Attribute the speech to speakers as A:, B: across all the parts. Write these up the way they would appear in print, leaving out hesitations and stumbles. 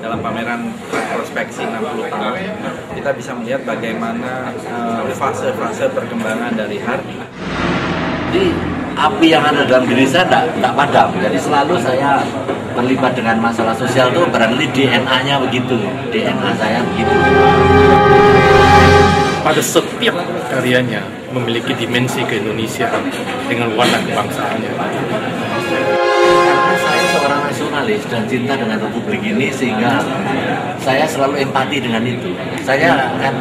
A: dalam pameran retrospeksi 60 tahun, kita bisa melihat bagaimana fase-fase perkembangan dari Hardy.
B: Jadi api yang ada dalam diri saya tidak padam, jadi selalu saya terlibat dengan masalah sosial itu barangkali DNA-nya begitu, DNA saya begitu.
C: Pada setiap karyanya memiliki dimensi keindonesiaan dengan warna kebangsaannya.
B: Karena saya seorang nasionalis dan cinta dengan Republik ini, sehingga saya selalu empati dengan itu. Saya kan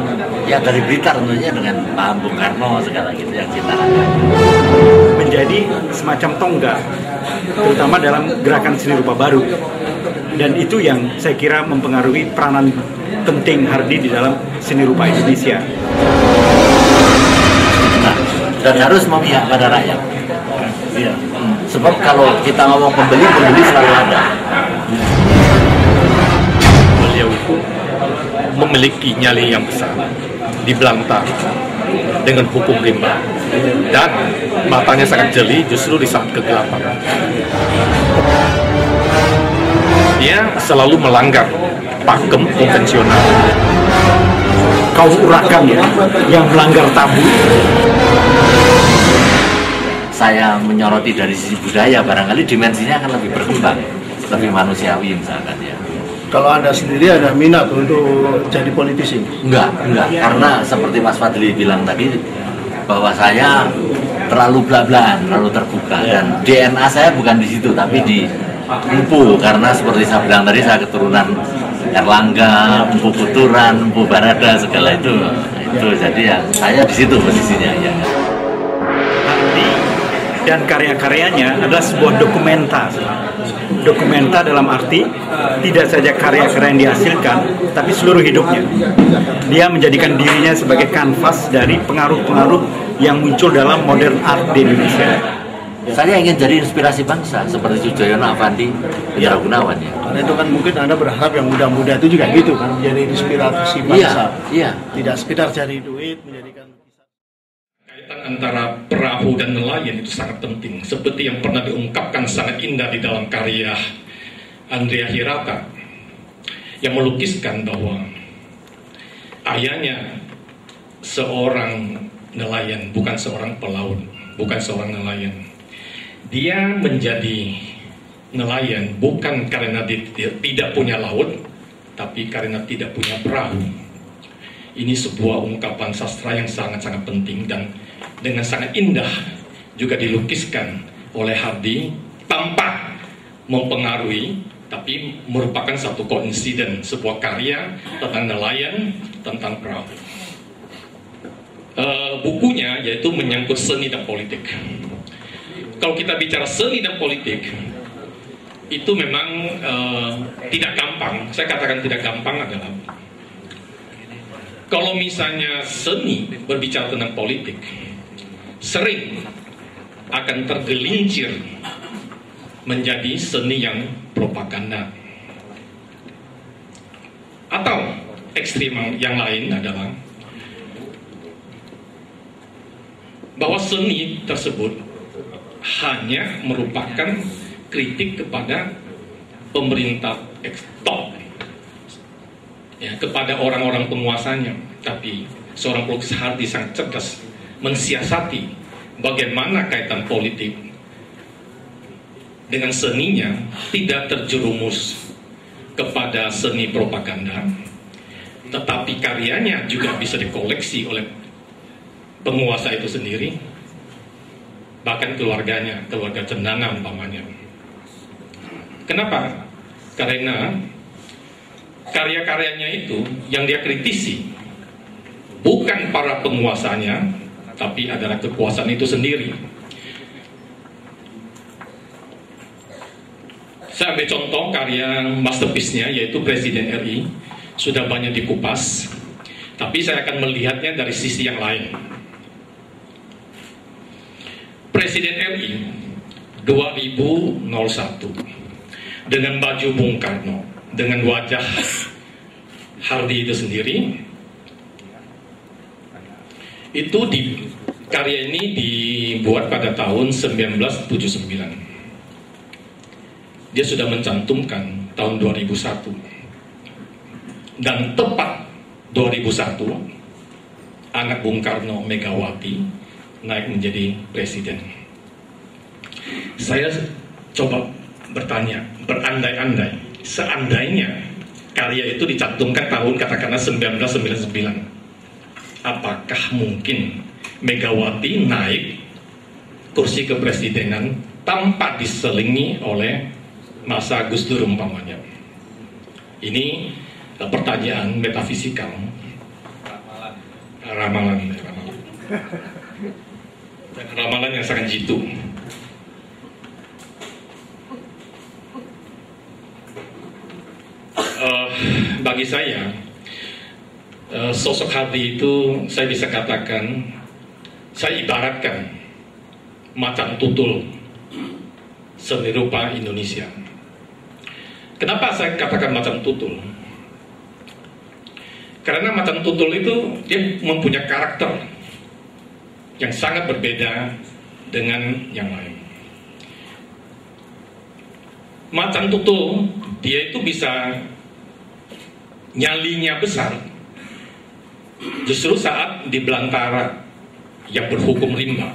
B: ya dari Blitar tentunya dengan Pak Bung Karno segala gitu yang cinta.
D: Menjadi semacam tonggak, terutama dalam gerakan seni rupa baru, dan itu yang saya kira mempengaruhi peranan penting Hardy di dalam seni rupa Indonesia.
B: Nah, dan harus memihak pada rakyat. Ya. Sebab kalau kita ngomong pembeli selalu ada.
C: Beliau itu memiliki nyali yang besar di belantara dengan hukum rimba, dan matanya sangat jeli justru di saat kegelapan. Dia selalu melanggar pakem konvensional.
D: Kaum urakan ya, yang melanggar tabu.
B: Saya menyoroti dari sisi budaya, barangkali dimensinya akan lebih berkembang, lebih manusiawi misalkan ya.
E: Kalau Anda sendiri ada minat untuk jadi politisi?
B: Enggak, karena seperti Mas Fadli bilang tadi, bahwa saya terlalu blak-blakan, terlalu terbuka, dan DNA saya bukan di situ, tapi di Empu, karena seperti saya bilang tadi, saya keturunan Erlangga, Empu Puturan, Empu Barada, segala itu jadi ya saya di situ posisinya ya.
D: Hardy dan karya-karyanya adalah sebuah dokumenta. Dokumenta dalam arti tidak saja karya-karya yang dihasilkan, tapi seluruh hidupnya. Dia menjadikan dirinya sebagai kanvas dari pengaruh-pengaruh yang muncul dalam modern art di Indonesia.
B: Saya ingin jadi inspirasi bangsa seperti Sujoyono, Avandi, Indra Gunawan ya.
E: Karena itu kan mungkin Anda berharap yang muda-muda itu juga gitu kan, menjadi inspirasi bangsa.
B: Iya.
E: Tidak sekedar cari duit, menjadikan
C: Kaitan antara perahu dan nelayan itu sangat penting, seperti yang pernah diungkapkan sangat indah di dalam karya Andrea Hirata yang melukiskan bahwa ayahnya seorang nelayan, bukan seorang pelaut, bukan seorang nelayan. Dia menjadi nelayan bukan karena dia tidak punya laut, tapi karena tidak punya perahu. Ini sebuah ungkapan sastra yang sangat-sangat penting dan dengan sangat indah juga dilukiskan oleh Hardy tanpa mempengaruhi, tapi merupakan satu konsiden, sebuah karya tentang nelayan, tentang perahu. Bukunya yaitu menyangkut seni dan politik. Kalau kita bicara seni dan politik, itu memang tidak gampang. Saya katakan tidak gampang adalah kalau misalnya seni berbicara tentang politik, sering akan tergelincir menjadi seni yang propaganda. Atau ekstrim yang lain adalah bahwa seni tersebut hanya merupakan kritik kepada pemerintah top, ya, kepada orang-orang penguasanya. Tapi seorang pelukis Hardy sangat cerdas mensiasati bagaimana kaitan politik dengan seninya tidak terjerumus kepada seni propaganda, tetapi karyanya juga bisa dikoleksi oleh penguasa itu sendiri, bahkan keluarganya, keluarga Cendana umpamanya. Kenapa? Karena karya-karyanya itu yang dia kritisi bukan para penguasanya, tapi adalah kekuasaan itu sendiri. Saya ambil contoh karya masterpiece-nya yaitu Presiden RI, sudah banyak dikupas, tapi saya akan melihatnya dari sisi yang lain. Presiden RI 2001 dengan baju Bung Karno, dengan wajah Hardy itu sendiri, itu karya ini dibuat pada tahun 1979. Dia sudah mencantumkan tahun 2001. dan tepat 2001 anak Bung Karno, Megawati naik menjadi presiden. Saya coba bertanya, berandai-andai, seandainya karya itu dicantumkan tahun katakanlah 1999, apakah mungkin Megawati naik kursi kepresidenan tanpa diselingi oleh masa Gus Dur umpamanya? Ini pertanyaan metafisikal. Ramalan. Dan ramalan yang sangat jitu. Bagi saya, sosok Hardy itu saya bisa katakan, saya ibaratkan macan tutul seni rupa Indonesia. Kenapa saya katakan macan tutul? Karena macan tutul itu dia mempunyai karakter yang sangat berbeda dengan yang lain. Macan tutul dia itu bisa nyalinya besar justru saat di belantara yang berhukum rimba.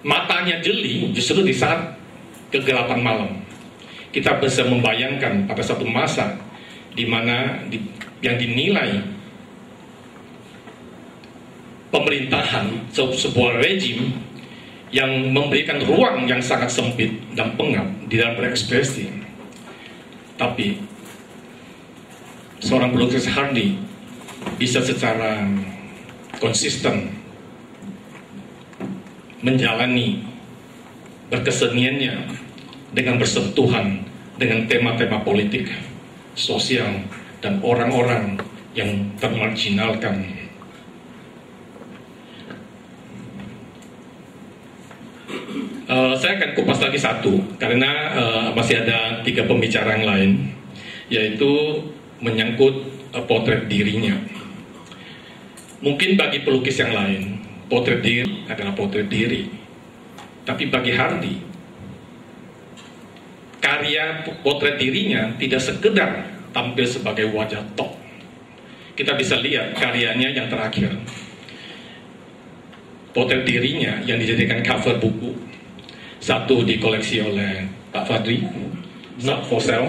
C: Matanya jeli justru di saat kegelapan malam. Kita bisa membayangkan pada satu masa di mana yang dinilai pemerintahan sebuah rejim yang memberikan ruang yang sangat sempit dan pengap di dalam berekspresi. Tapi seorang pelukis Hardy bisa secara konsisten menjalani berkeseniannya dengan bersentuhan dengan tema-tema politik, sosial, dan orang-orang yang termarginalkan. Saya akan kupas lagi satu, karena masih ada 3 pembicara yang lain, yaitu menyangkut potret dirinya. Mungkin bagi pelukis yang lain, potret diri adalah potret diri. Tapi bagi Hardy, karya potret dirinya tidak sekedar tampil sebagai wajah tok. Kita bisa lihat karyanya yang terakhir, potret dirinya yang dijadikan cover buku. Satu dikoleksi oleh Pak Fadli, Fosel.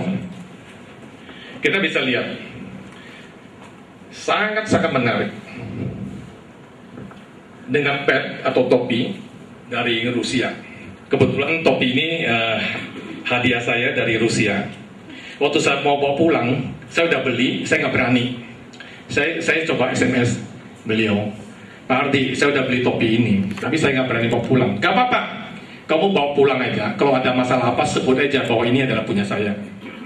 C: Kita bisa lihat sangat-sangat menarik dengan pet atau topi dari Rusia. Kebetulan topi ini hadiah saya dari Rusia. Waktu saya mau bawa pulang, saya udah beli, saya nggak berani. Saya coba SMS beliau, Pak Hardy, saya udah beli topi ini, tapi saya nggak berani bawa pulang. Gak apa-apa, kamu bawa pulang aja. Kalau ada masalah apa, sebut aja bahwa ini adalah punya saya.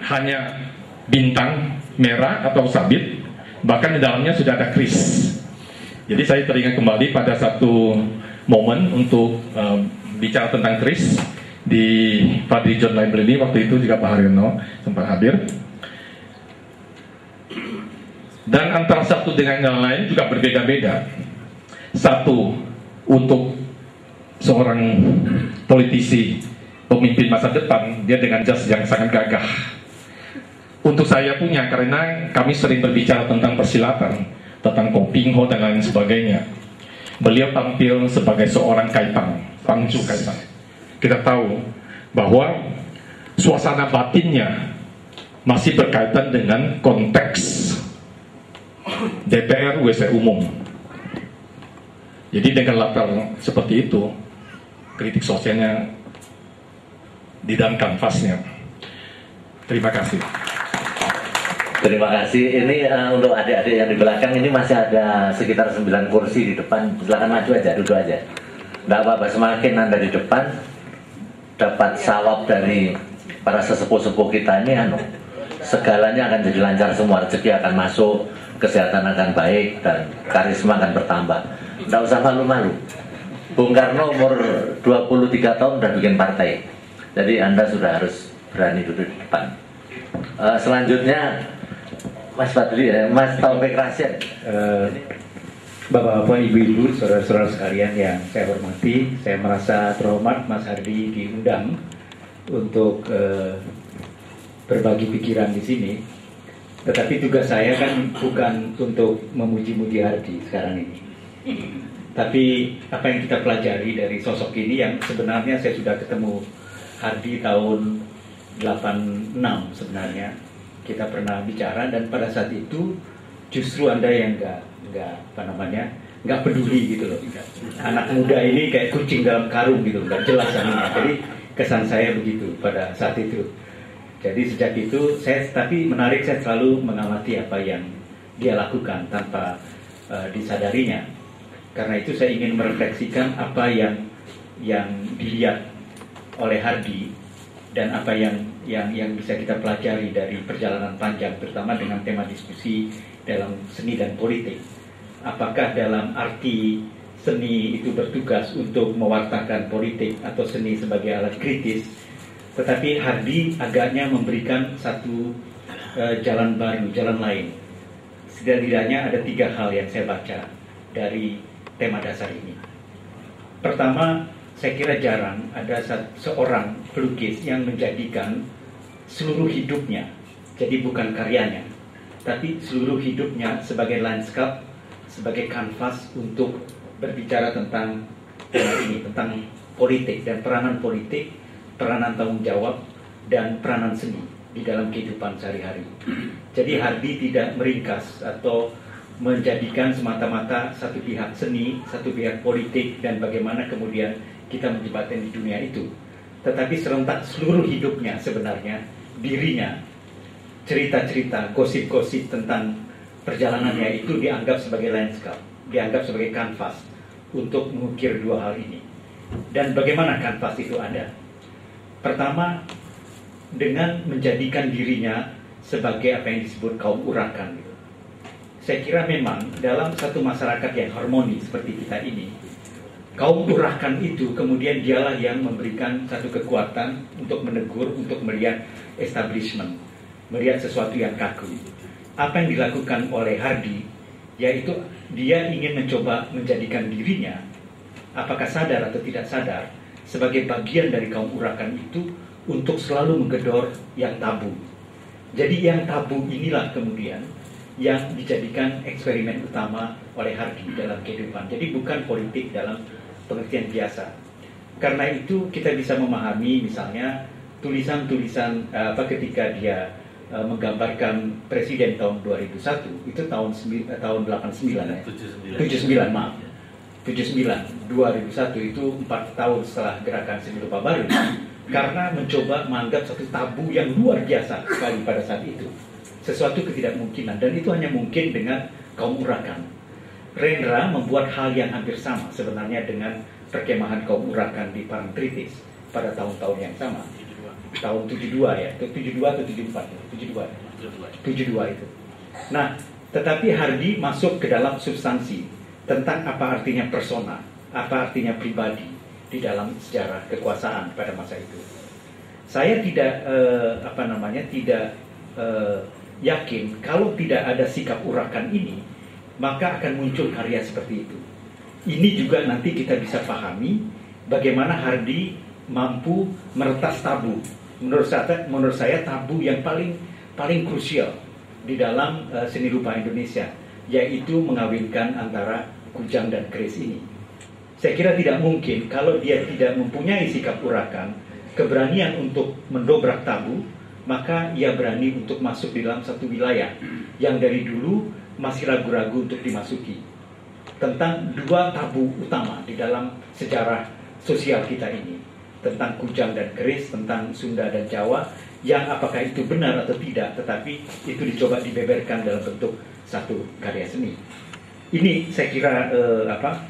C: Hanya bintang merah atau sabit, bahkan di dalamnya sudah ada kris. Jadi saya teringat kembali pada satu momen untuk bicara tentang kris di Fadli John Library. Waktu itu juga Pak Haryono sempat hadir. Dan antara satu dengan yang lain juga berbeda-beda. Satu untuk seorang politisi, pemimpin masa depan, dia dengan jas yang sangat gagah. Untuk saya punya, karena kami sering berbicara tentang persilatan, tentang Kopingho dan lain sebagainya. Beliau tampil sebagai seorang kaitang, Pangju kaitang. Kita tahu bahwa suasana batinnya masih berkaitan dengan konteks DPR WC umum. Jadi dengan latar seperti itu, kritik sosialnya di dalam kanvasnya. Terima kasih.
B: Terima kasih. Ini untuk adik-adik yang di belakang ini masih ada sekitar 9 kursi di depan. Silakan maju aja, duduk aja. Tidak apa-apa, semakin Anda di depan dapat sawab dari para sesepuh-sepuh kita ini, segalanya akan jadi lancar semua. Rezeki akan masuk, kesehatan akan baik, dan karisma akan bertambah. Tidak usah malu-malu. Bung Karno umur 23 tahun udah bikin partai. Jadi Anda sudah harus berani duduk di depan. Selanjutnya Mas Fadli, Mas Taufik Rashid.
F: Bapak-bapak, ibu-ibu, saudara-saudara sekalian yang saya hormati, saya merasa terhormat Mas Hardy diundang untuk berbagi pikiran di sini. Tetapi tugas saya kan bukan untuk memuji-muji Hardy sekarang ini. Tapi apa yang kita pelajari dari sosok ini, yang sebenarnya saya sudah ketemu Hardy tahun 86 sebenarnya. Kita pernah bicara, dan pada saat itu justru Anda yang nggak peduli gitu loh. Anak muda ini kayak kucing dalam karung gitu, nggak jelas anunya. Jadi kesan saya begitu pada saat itu. Jadi sejak itu tapi menarik, saya selalu mengamati apa yang dia lakukan tanpa disadarinya. Karena itu saya ingin merefleksikan apa yang dilihat oleh Hardy dan apa yang bisa kita pelajari dari perjalanan panjang, terutama dengan tema diskusi dalam seni dan politik. Apakah dalam arti seni itu bertugas untuk mewartakan politik atau seni sebagai alat kritis, tetapi Hardy agaknya memberikan satu jalan baru, jalan lain. Setidaknya ada 3 hal yang saya baca dari tema dasar ini. Pertama, saya kira jarang ada seorang pelukis yang menjadikan seluruh hidupnya, jadi bukan karyanya, tapi seluruh hidupnya sebagai landscape, sebagai kanvas untuk berbicara tentang ini, tentang politik dan peranan politik, peranan tanggung jawab, dan peranan seni di dalam kehidupan sehari-hari. Jadi Hardy tidak meringkas atau menjadikan semata-mata satu pihak seni, satu pihak politik, dan bagaimana kemudian kita menjembatani di dunia itu. Tetapi serentak seluruh hidupnya sebenarnya, dirinya, cerita-cerita, gosip-gosip tentang perjalanannya itu dianggap sebagai landscape, dianggap sebagai kanvas untuk mengukir 2 hal ini. Dan bagaimana kanvas itu ada? Pertama, dengan menjadikan dirinya sebagai apa yang disebut kaum urakan. Saya kira memang dalam satu masyarakat yang harmoni seperti kita ini, kaum urakan itu kemudian dialah yang memberikan satu kekuatan untuk menegur, untuk melihat establishment, melihat sesuatu yang kaku. Apa yang dilakukan oleh Hardy, yaitu dia ingin mencoba menjadikan dirinya, apakah sadar atau tidak sadar, sebagai bagian dari kaum urakan itu untuk selalu menggedor yang tabu. Jadi yang tabu inilah kemudian yang dijadikan eksperimen utama oleh Hardy dalam kehidupan. Jadi bukan politik dalam pengertian biasa. Karena itu kita bisa memahami misalnya tulisan-tulisan ketika dia menggambarkan presiden tahun 2001, itu tahun 89 ya. 79 maaf. 79, 2001 itu 4 tahun setelah gerakan seni rupa baru, karena mencoba menganggap satu tabu yang luar biasa sekali pada saat itu, sesuatu ketidakmungkinan, dan itu hanya mungkin dengan kaum urakan. Rendra membuat hal yang hampir sama sebenarnya dengan perkemahan kaum urakan di Parangtritis pada tahun-tahun yang sama, tahun 72 ya, 72 atau 74 ya? 72 itu. Nah, tetapi Hardy masuk ke dalam substansi tentang apa artinya persona, apa artinya pribadi di dalam sejarah kekuasaan pada masa itu. Saya tidak yakin kalau tidak ada sikap urakan ini, maka akan muncul karya seperti itu. Ini juga nanti kita bisa pahami bagaimana Hardy mampu meretas tabu. Menurut saya tabu yang paling krusial di dalam seni rupa Indonesia, yaitu mengawinkan antara kujang dan keris ini. Saya kira tidak mungkin kalau dia tidak mempunyai sikap urakan, keberanian untuk mendobrak tabu, maka ia berani untuk masuk di dalam satu wilayah yang dari dulu masih ragu-ragu untuk dimasuki. Tentang 2 tabu utama di dalam sejarah sosial kita ini, tentang kujang dan keris, tentang Sunda dan Jawa, yang apakah itu benar atau tidak, tetapi itu dicoba dibeberkan dalam bentuk satu karya seni. Ini saya kira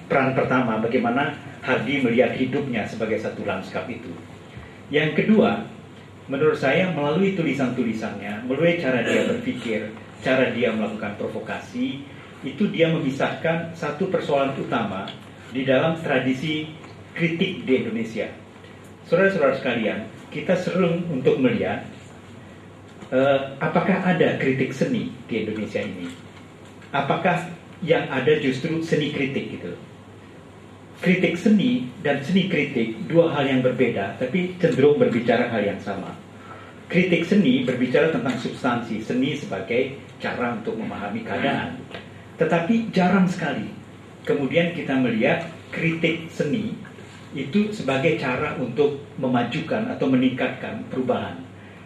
F: peran pertama, bagaimana Hardy melihat hidupnya sebagai satu lanskap itu. Yang kedua, menurut saya melalui tulisan-tulisannya, melalui cara dia berpikir, cara dia melakukan provokasi, itu dia memisahkan satu persoalan utama di dalam tradisi kritik di Indonesia. Saudara-saudara sekalian, kita sering untuk melihat apakah ada kritik seni di Indonesia ini. Apakah yang ada justru seni kritik gitu. Kritik seni dan seni kritik 2 hal yang berbeda, tapi cenderung berbicara hal yang sama. kritik seni berbicara tentang substansi, seni sebagai cara untuk memahami keadaan. Tetapi jarang sekali kemudian kita melihat kritik seni itu sebagai cara untuk memajukan atau meningkatkan perubahan.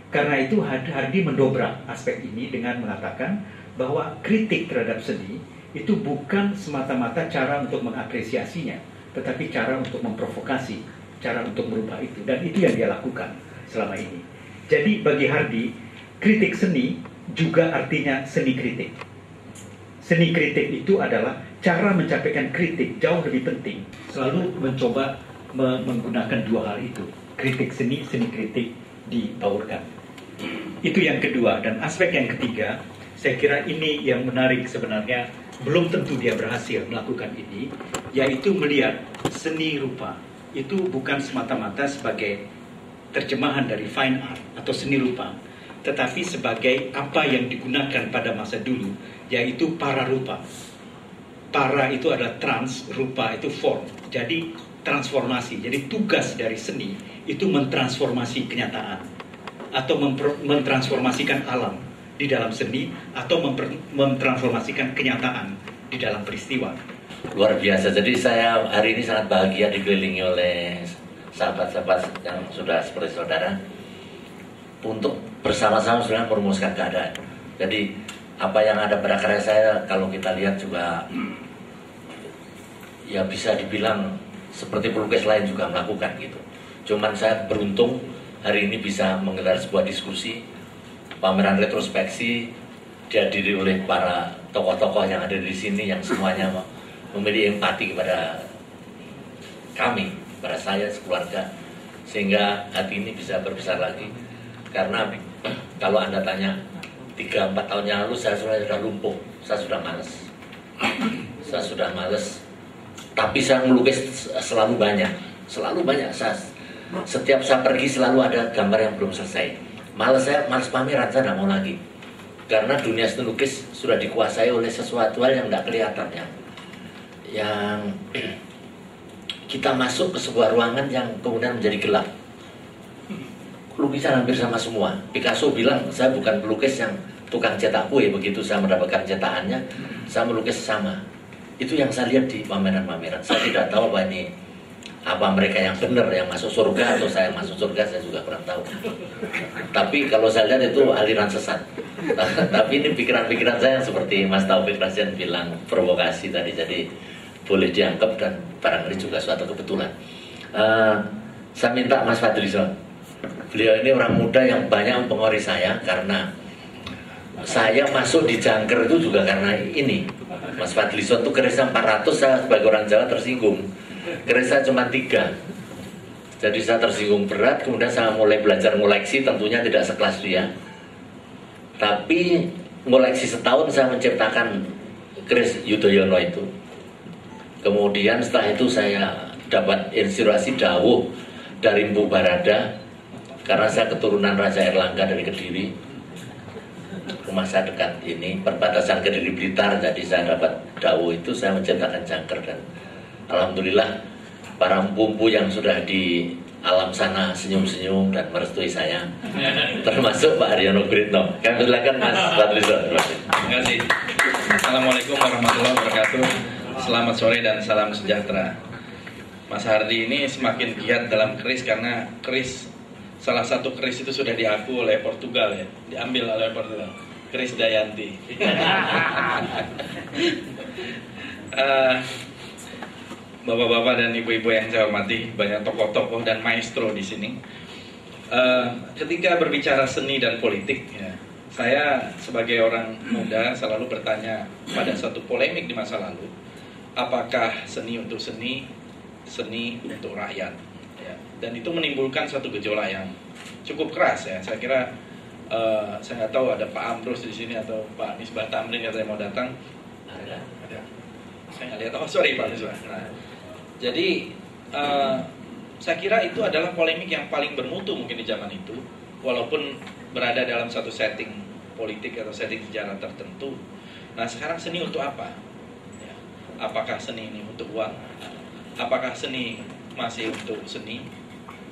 F: Karena itu Hardy mendobrak aspek ini dengan mengatakan bahwa kritik terhadap seni itu bukan semata-mata cara untuk mengapresiasinya, tetapi cara untuk memprovokasi, cara untuk merubah itu. Dan itu yang dia lakukan selama ini. Jadi bagi Hardy, kritik seni juga artinya seni kritik. Seni kritik itu adalah cara mencapaikan kritik jauh lebih penting. Selalu mencoba menggunakan dua hal itu. Kritik seni, seni kritik dibaurkan. Itu yang kedua. Dan aspek yang ketiga, saya kira ini yang menarik sebenarnya. Belum tentu dia berhasil melakukan ini, yaitu melihat seni rupa itu bukan semata-mata sebagai terjemahan dari fine art atau seni rupa, tetapi sebagai apa yang digunakan pada masa dulu, yaitu para rupa. Para itu adalah trans, rupa itu form. Jadi transformasi. Jadi tugas dari seni itu mentransformasi kenyataan atau mentransformasikan alam di dalam seni atau mentransformasikan kenyataan di dalam peristiwa.
B: Luar biasa. Jadi saya hari ini sangat bahagia dikelilingi oleh sahabat-sahabat yang sudah seperti saudara untuk bersama-sama sebenarnya merumuskan keadaan. Jadi apa yang ada pada karya saya kalau kita lihat juga ya bisa dibilang seperti pelukis lain juga melakukan gitu. Cuman saya beruntung hari ini bisa menggelar sebuah diskusi pameran retrospeksi dihadiri oleh para tokoh-tokoh yang ada di sini yang semuanya memiliki empati kepada kami, pada saya sekeluarga, sehingga hati ini bisa berbesar lagi. Karena kalau Anda tanya 3-4 tahun yang lalu saya sudah lumpuh, saya sudah malas, tapi saya melukis selalu banyak. Setiap saya pergi selalu ada gambar yang belum selesai. Malas pameran, saya tidak mau lagi. Karena dunia seni lukis sudah dikuasai oleh sesuatu hal yang tidak kelihatan, yang kita masuk ke sebuah ruangan yang kemudian menjadi gelap. Lukisan hampir sama semua. Picasso bilang, saya bukan pelukis yang tukang cetak kue. Begitu saya mendapatkan cetakannya, saya melukis sama. Itu yang saya lihat di pameran-pameran. Saya tidak tahu apa mereka yang benar, yang masuk surga atau saya masuk surga, saya juga kurang tahu. Tapi kalau saya lihat itu aliran sesat. Tapi ini pikiran-pikiran saya seperti Mas Taufik Rasyan bilang, provokasi tadi. Jadi boleh dianggap dan barangkali juga suatu kebetulan. Saya minta Mas Fadlizon, beliau ini orang muda yang banyak mempengaruhi saya, karena saya masuk di Jangker itu juga karena ini. Mas Fadlizon itu kerisnya 400, saya sebagai orang Jawa tersinggung. Kerisnya cuma 3. Jadi saya tersinggung berat, kemudian saya mulai belajar ngoleksi, tentunya tidak sekelas dia. Tapi ngoleksi setahun saya menciptakan keris Yudhoyono itu. Kemudian setelah itu saya dapat inspirasi dawuh dari Mpu Barada, karena saya keturunan Raja Erlangga dari Kediri. Rumah saya dekat ini, perbatasan Kediri Blitar, jadi saya dapat dawuh itu, saya menciptakan Jangker. Dan alhamdulillah para empu-empu yang sudah di alam sana senyum-senyum dan merestui saya, termasuk Pak Haryono Guritno. Kami silakan Mas Fadlizon.
A: Terima kasih. Assalamualaikum warahmatullahi wabarakatuh. Selamat sore dan salam sejahtera. Mas Hardy ini semakin giat dalam keris karena keris, salah satu keris itu sudah diaku oleh Portugal, diambil oleh Portugal. Keris Dayanti. Bapak-bapak dan ibu-ibu yang saya hormati, banyak tokoh-tokoh dan maestro di sini. Ketika berbicara seni dan politik, saya sebagai orang muda selalu bertanya pada suatu polemik di masa lalu, apakah seni untuk seni, seni untuk rakyat? Dan itu menimbulkan suatu gejolak yang cukup keras. Saya kira saya nggak tahu ada Pak Ambrus di sini atau Pak Misbah Tamrin yang mau datang. Ada. Saya nggak lihat. Oh sorry Pak Misbah. Jadi saya kira itu adalah polemik yang paling bermutu mungkin di zaman itu, walaupun berada dalam satu setting politik atau setting sejarah tertentu. Nah sekarang seni untuk apa? Apakah seni ini untuk uang? Apakah seni masih untuk seni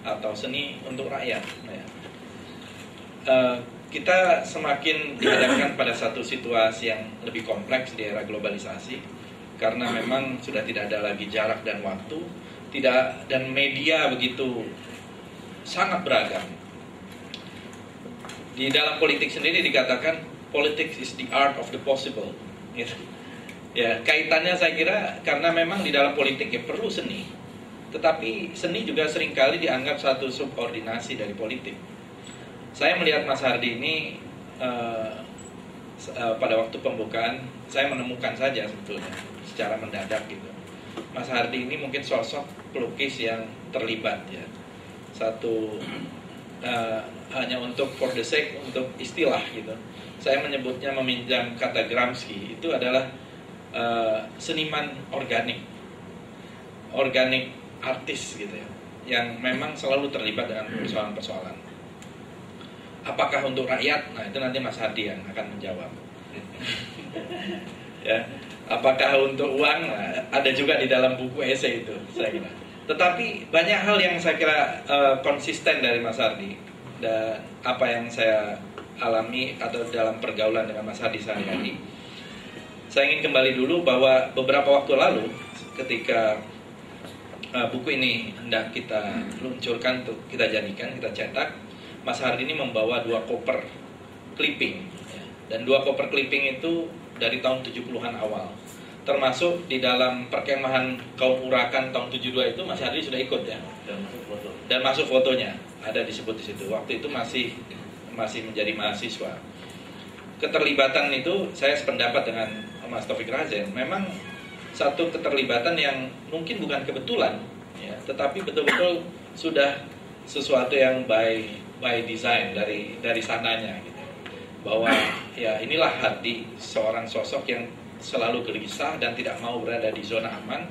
A: atau seni untuk rakyat? kita semakin dihadapkan pada satu situasi yang lebih kompleks di era globalisasi, karena memang sudah tidak ada lagi jarak dan waktu, dan media begitu sangat beragam. Di dalam politik sendiri dikatakan politics is the art of the possible, gitu. Ya, kaitannya saya kira karena memang di dalam politik ya perlu seni, tetapi seni juga seringkali dianggap satu subordinasi dari politik. Saya melihat Mas Hardy ini pada waktu pembukaan saya menemukan saja sebetulnya secara mendadak gitu. Mas Hardy ini mungkin sosok pelukis yang terlibat ya. Satu hanya untuk for the sake, untuk istilah gitu. Saya menyebutnya, meminjam kata Gramsci, itu adalah seniman organik artis gitu ya, yang memang selalu terlibat dengan persoalan-persoalan. Apakah untuk rakyat? Nah itu nanti Mas Hardy yang akan menjawab. Ya, apakah untuk uang? Nah, ada juga di dalam buku esai itu, saya kira. Tetapi banyak hal yang saya kira konsisten dari Mas Hardy, dan apa yang saya alami atau dalam pergaulan dengan Mas Hardy sehari-hari. Saya ingin kembali dulu bahwa beberapa waktu lalu ketika buku ini hendak kita luncurkan, untuk kita jadikan, kita cetak, Mas Hardy ini membawa 2 koper clipping, dan 2 koper clipping itu dari tahun 70-an awal, termasuk di dalam perkemahan kaum Urakan tahun 72 itu Mas Hardy sudah ikut ya, dan masuk fotonya ada disebut di situ. Waktu itu masih menjadi mahasiswa. Keterlibatan itu saya sependapat dengan Mas Taufik Razen, memang satu keterlibatan yang mungkin bukan kebetulan ya, tetapi betul-betul sudah sesuatu yang by design dari sananya gitu. Bahwa ya inilah Hardy, seorang sosok yang selalu gelisah dan tidak mau berada di zona aman,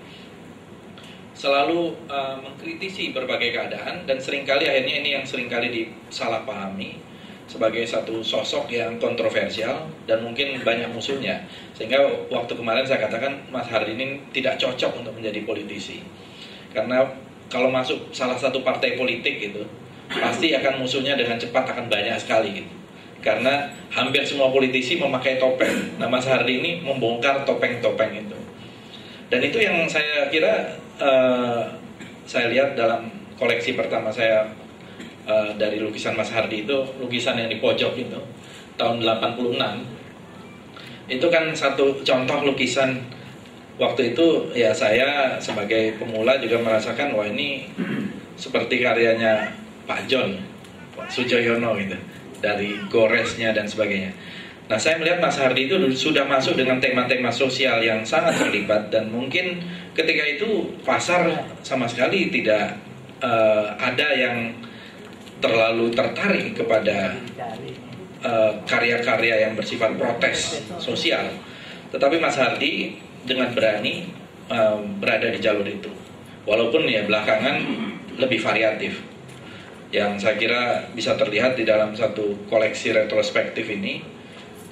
A: selalu mengkritisi berbagai keadaan, dan seringkali akhirnya ini yang seringkali disalahpahami sebagai satu sosok yang kontroversial dan mungkin banyak musuhnya. Sehingga waktu kemarin saya katakan Mas Hardy ini tidak cocok untuk menjadi politisi, karena kalau masuk salah satu partai politik gitu pasti akan musuhnya dengan cepat akan banyak sekali gitu. Karena hampir semua politisi memakai topeng. Nah Mas Hardy ini membongkar topeng-topeng itu. Dan itu yang saya kira saya lihat dalam koleksi pertama saya dari lukisan Mas Hardy itu, lukisan yang di pojok itu tahun 86. Itu kan satu contoh lukisan. Waktu itu ya saya sebagai pemula juga merasakan wah ini seperti karyanya Pak John, Pak Sujoyono gitu, dari goresnya dan sebagainya. Nah saya melihat Mas Hardy itu sudah masuk dengan tema-tema sosial yang sangat terlibat, dan mungkin ketika itu pasar sama sekali tidak ada yang terlalu tertarik kepada karya-karya yang bersifat protes sosial. Tetapi Mas Hardy dengan berani berada di jalur itu, walaupun ya belakangan lebih variatif. Yang saya kira bisa terlihat di dalam satu koleksi retrospektif ini,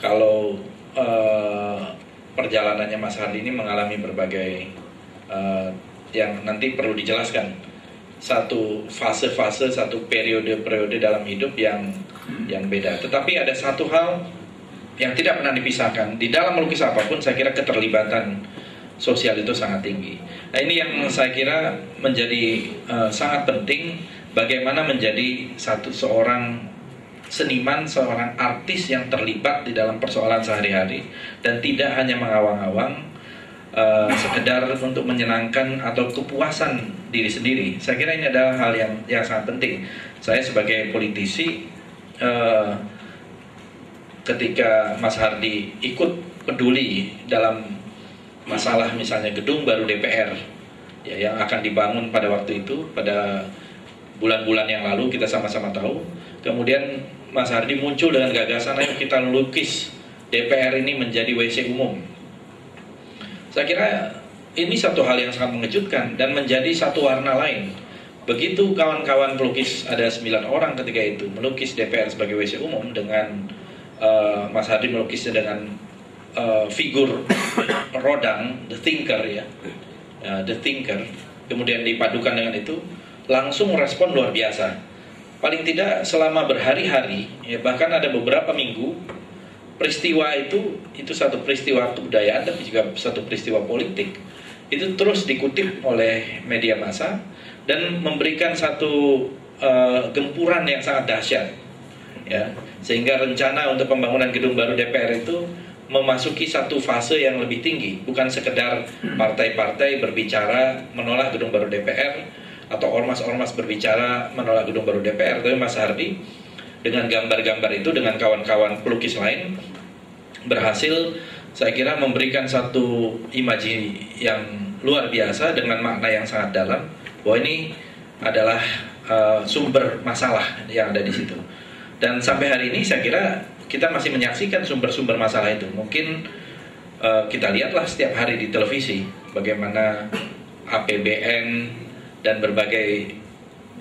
A: kalau perjalanannya Mas Hardy ini mengalami berbagai yang nanti perlu dijelaskan, satu fase-fase, satu periode-periode dalam hidup yang beda. Tetapi ada satu hal yang tidak pernah dipisahkan di dalam melukis apapun, saya kira keterlibatan sosial itu sangat tinggi. Nah ini yang saya kira menjadi sangat penting, bagaimana menjadi seorang seniman, seorang artis yang terlibat di dalam persoalan sehari-hari dan tidak hanya mengawang-awang sekedar untuk menyenangkan atau kepuasan diri sendiri. Saya kira ini adalah hal yang sangat penting. Saya sebagai politisi, ketika Mas Hardy ikut peduli dalam masalah misalnya gedung baru DPR ya, yang akan dibangun pada waktu itu, pada bulan-bulan yang lalu kita sama-sama tahu. Kemudian Mas Hardy muncul dengan gagasan, ayo kita lukis DPR ini menjadi WC umum. Saya kira ini satu hal yang sangat mengejutkan dan menjadi satu warna lain. Begitu kawan-kawan pelukis, ada 9 orang ketika itu melukis DPR sebagai WC umum, dengan Mas Hardy melukisnya dengan figur Rodang, the thinker ya, the thinker. Kemudian dipadukan dengan itu, langsung respon luar biasa. paling tidak selama berhari-hari, ya bahkan ada beberapa minggu, peristiwa itu satu peristiwa kebudayaan tapi juga satu peristiwa politik itu terus dikutip oleh media massa dan memberikan satu gempuran yang sangat dahsyat, ya, sehingga rencana untuk pembangunan gedung baru DPR itu memasuki satu fase yang lebih tinggi, bukan sekedar partai-partai berbicara menolak gedung baru DPR atau ormas-ormas berbicara menolak gedung baru DPR, tapi Mas Hardy dengan gambar-gambar itu dengan kawan-kawan pelukis lain berhasil, saya kira, memberikan satu imaji yang luar biasa dengan makna yang sangat dalam bahwa ini adalah sumber masalah yang ada di situ. Dan sampai hari ini saya kira kita masih menyaksikan sumber-sumber masalah itu. Mungkin kita lihatlah setiap hari di televisi bagaimana APBN dan berbagai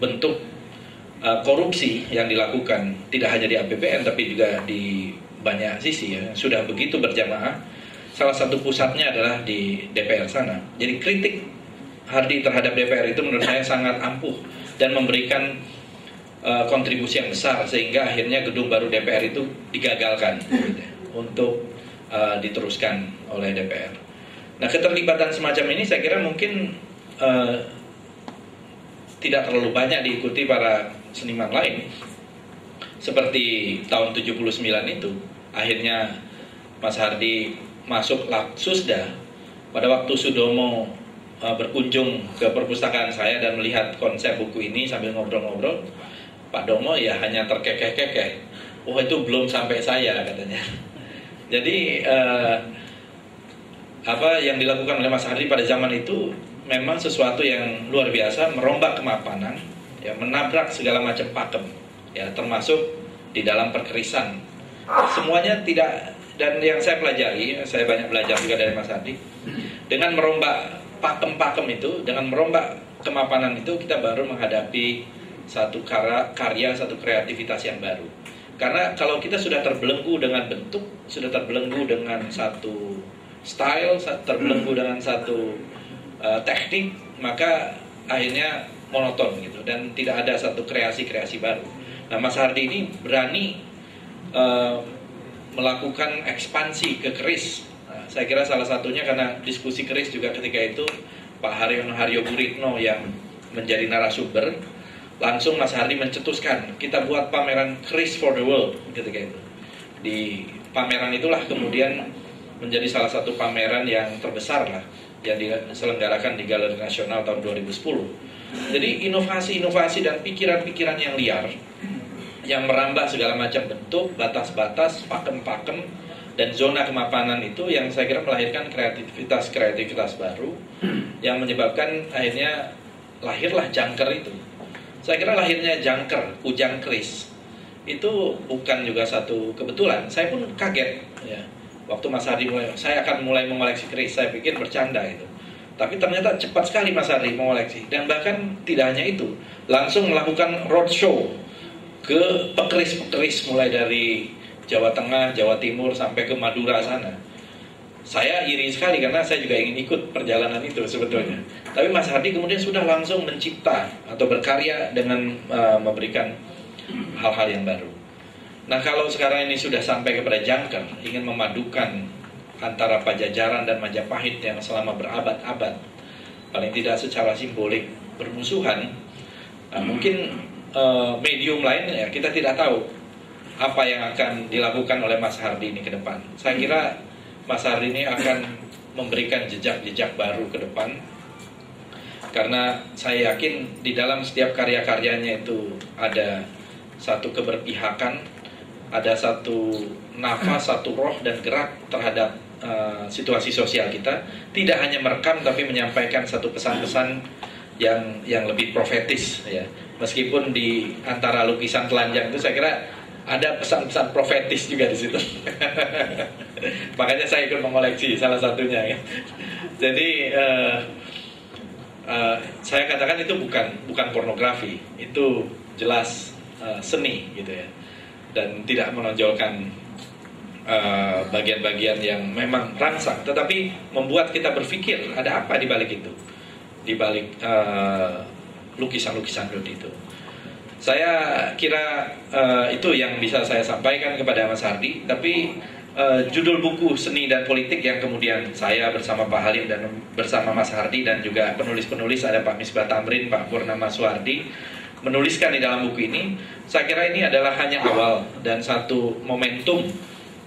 A: bentuk korupsi yang dilakukan, tidak hanya di APBN tapi juga di banyak sisi, ya, sudah begitu berjamaah. Salah satu pusatnya adalah di DPR sana. Jadi kritik Hardy terhadap DPR itu menurut saya sangat ampuh dan memberikan kontribusi yang besar sehingga akhirnya gedung baru DPR itu digagalkan gitu, untuk diteruskan oleh DPR. Nah, keterlibatan semacam ini saya kira mungkin tidak terlalu banyak diikuti para seniman lain. Seperti tahun 79 itu, akhirnya Mas Hardy masuk Laksusda. Pada waktu Sudomo berkunjung ke perpustakaan saya dan melihat konsep buku ini sambil ngobrol-ngobrol, Pak Domo ya hanya terkekeh-kekeh. Oh, itu belum sampai saya, katanya. Jadi apa yang dilakukan oleh Mas Hardy pada zaman itu memang sesuatu yang luar biasa, merombak kemapanan, ya, menabrak segala macam pakem, ya, termasuk di dalam perkerisan. Semuanya tidak, dan yang saya pelajari, saya banyak belajar juga dari Mas Hardy, dengan merombak pakem-pakem itu, dengan merombak kemapanan itu, kita baru menghadapi satu karya, satu kreativitas yang baru. Karena kalau kita sudah terbelenggu dengan bentuk, sudah terbelenggu dengan satu style, terbelenggu dengan satu teknik, maka akhirnya monoton gitu, dan tidak ada satu kreasi-kreasi baru. Nah, Mas Hardy ini berani melakukan ekspansi ke keris. Nah, saya kira salah satunya karena diskusi keris juga ketika itu Pak Haryo Guritno yang menjadi narasumber, langsung Mas Hardy mencetuskan kita buat pameran keris for the world ketika itu. Di pameran itulah kemudian menjadi salah satu pameran yang terbesar lah yang diselenggarakan di Galeri Nasional tahun 2010. Jadi inovasi-inovasi dan pikiran-pikiran yang liar yang merambah segala macam bentuk, batas-batas, pakem-pakem, dan zona kemapanan itu yang saya kira melahirkan kreativitas baru yang menyebabkan akhirnya lahirlah jangker itu. Saya kira lahirnya jangker, kujang keris itu bukan juga satu kebetulan. Saya pun kaget, ya. Waktu Mas Hardy saya akan mulai mengoleksi keris, saya pikir bercanda itu. Tapi ternyata cepat sekali Mas Hardy mengoleksi. Dan bahkan tidak hanya itu, langsung melakukan roadshow ke pekeris-pekeris mulai dari Jawa Tengah, Jawa Timur sampai ke Madura sana. Saya iri sekali karena saya juga ingin ikut perjalanan itu sebetulnya. Tapi Mas Hardy kemudian sudah langsung mencipta atau berkarya dengan memberikan hal-hal yang baru. Nah, kalau sekarang ini sudah sampai kepada jangker, ingin memadukan antara Pajajaran dan Majapahit yang selama berabad-abad, paling tidak secara simbolik bermusuhan, mungkin medium lain ya kita tidak tahu apa yang akan dilakukan oleh Mas Hardy ini ke depan. Saya kira Mas Hardy ini akan memberikan jejak-jejak baru ke depan, karena saya yakin di dalam setiap karya-karyanya itu ada satu keberpihakan, ada satu nafas, satu roh dan gerak terhadap situasi sosial kita. Tidak hanya merekam tapi menyampaikan satu pesan-pesan yang lebih profetis, ya. Meskipun di antara lukisan telanjang itu saya kira ada pesan-pesan profetis juga di situ. Makanya saya ikut mengoleksi salah satunya, ya. Jadi saya katakan itu bukan pornografi, itu jelas seni gitu ya. Dan tidak menonjolkan bagian-bagian yang memang rangsang, tetapi membuat kita berpikir ada apa di balik itu, di balik lukisan-lukisan itu. Saya kira itu yang bisa saya sampaikan kepada Mas Hardi. Tapi judul buku Seni dan Politik yang kemudian saya bersama Pak Halim dan bersama Mas Hardi dan juga penulis-penulis, ada Pak Misbah Tamrin, Pak Purnama Suwardi, menuliskan di dalam buku ini, saya kira ini adalah hanya awal dan satu momentum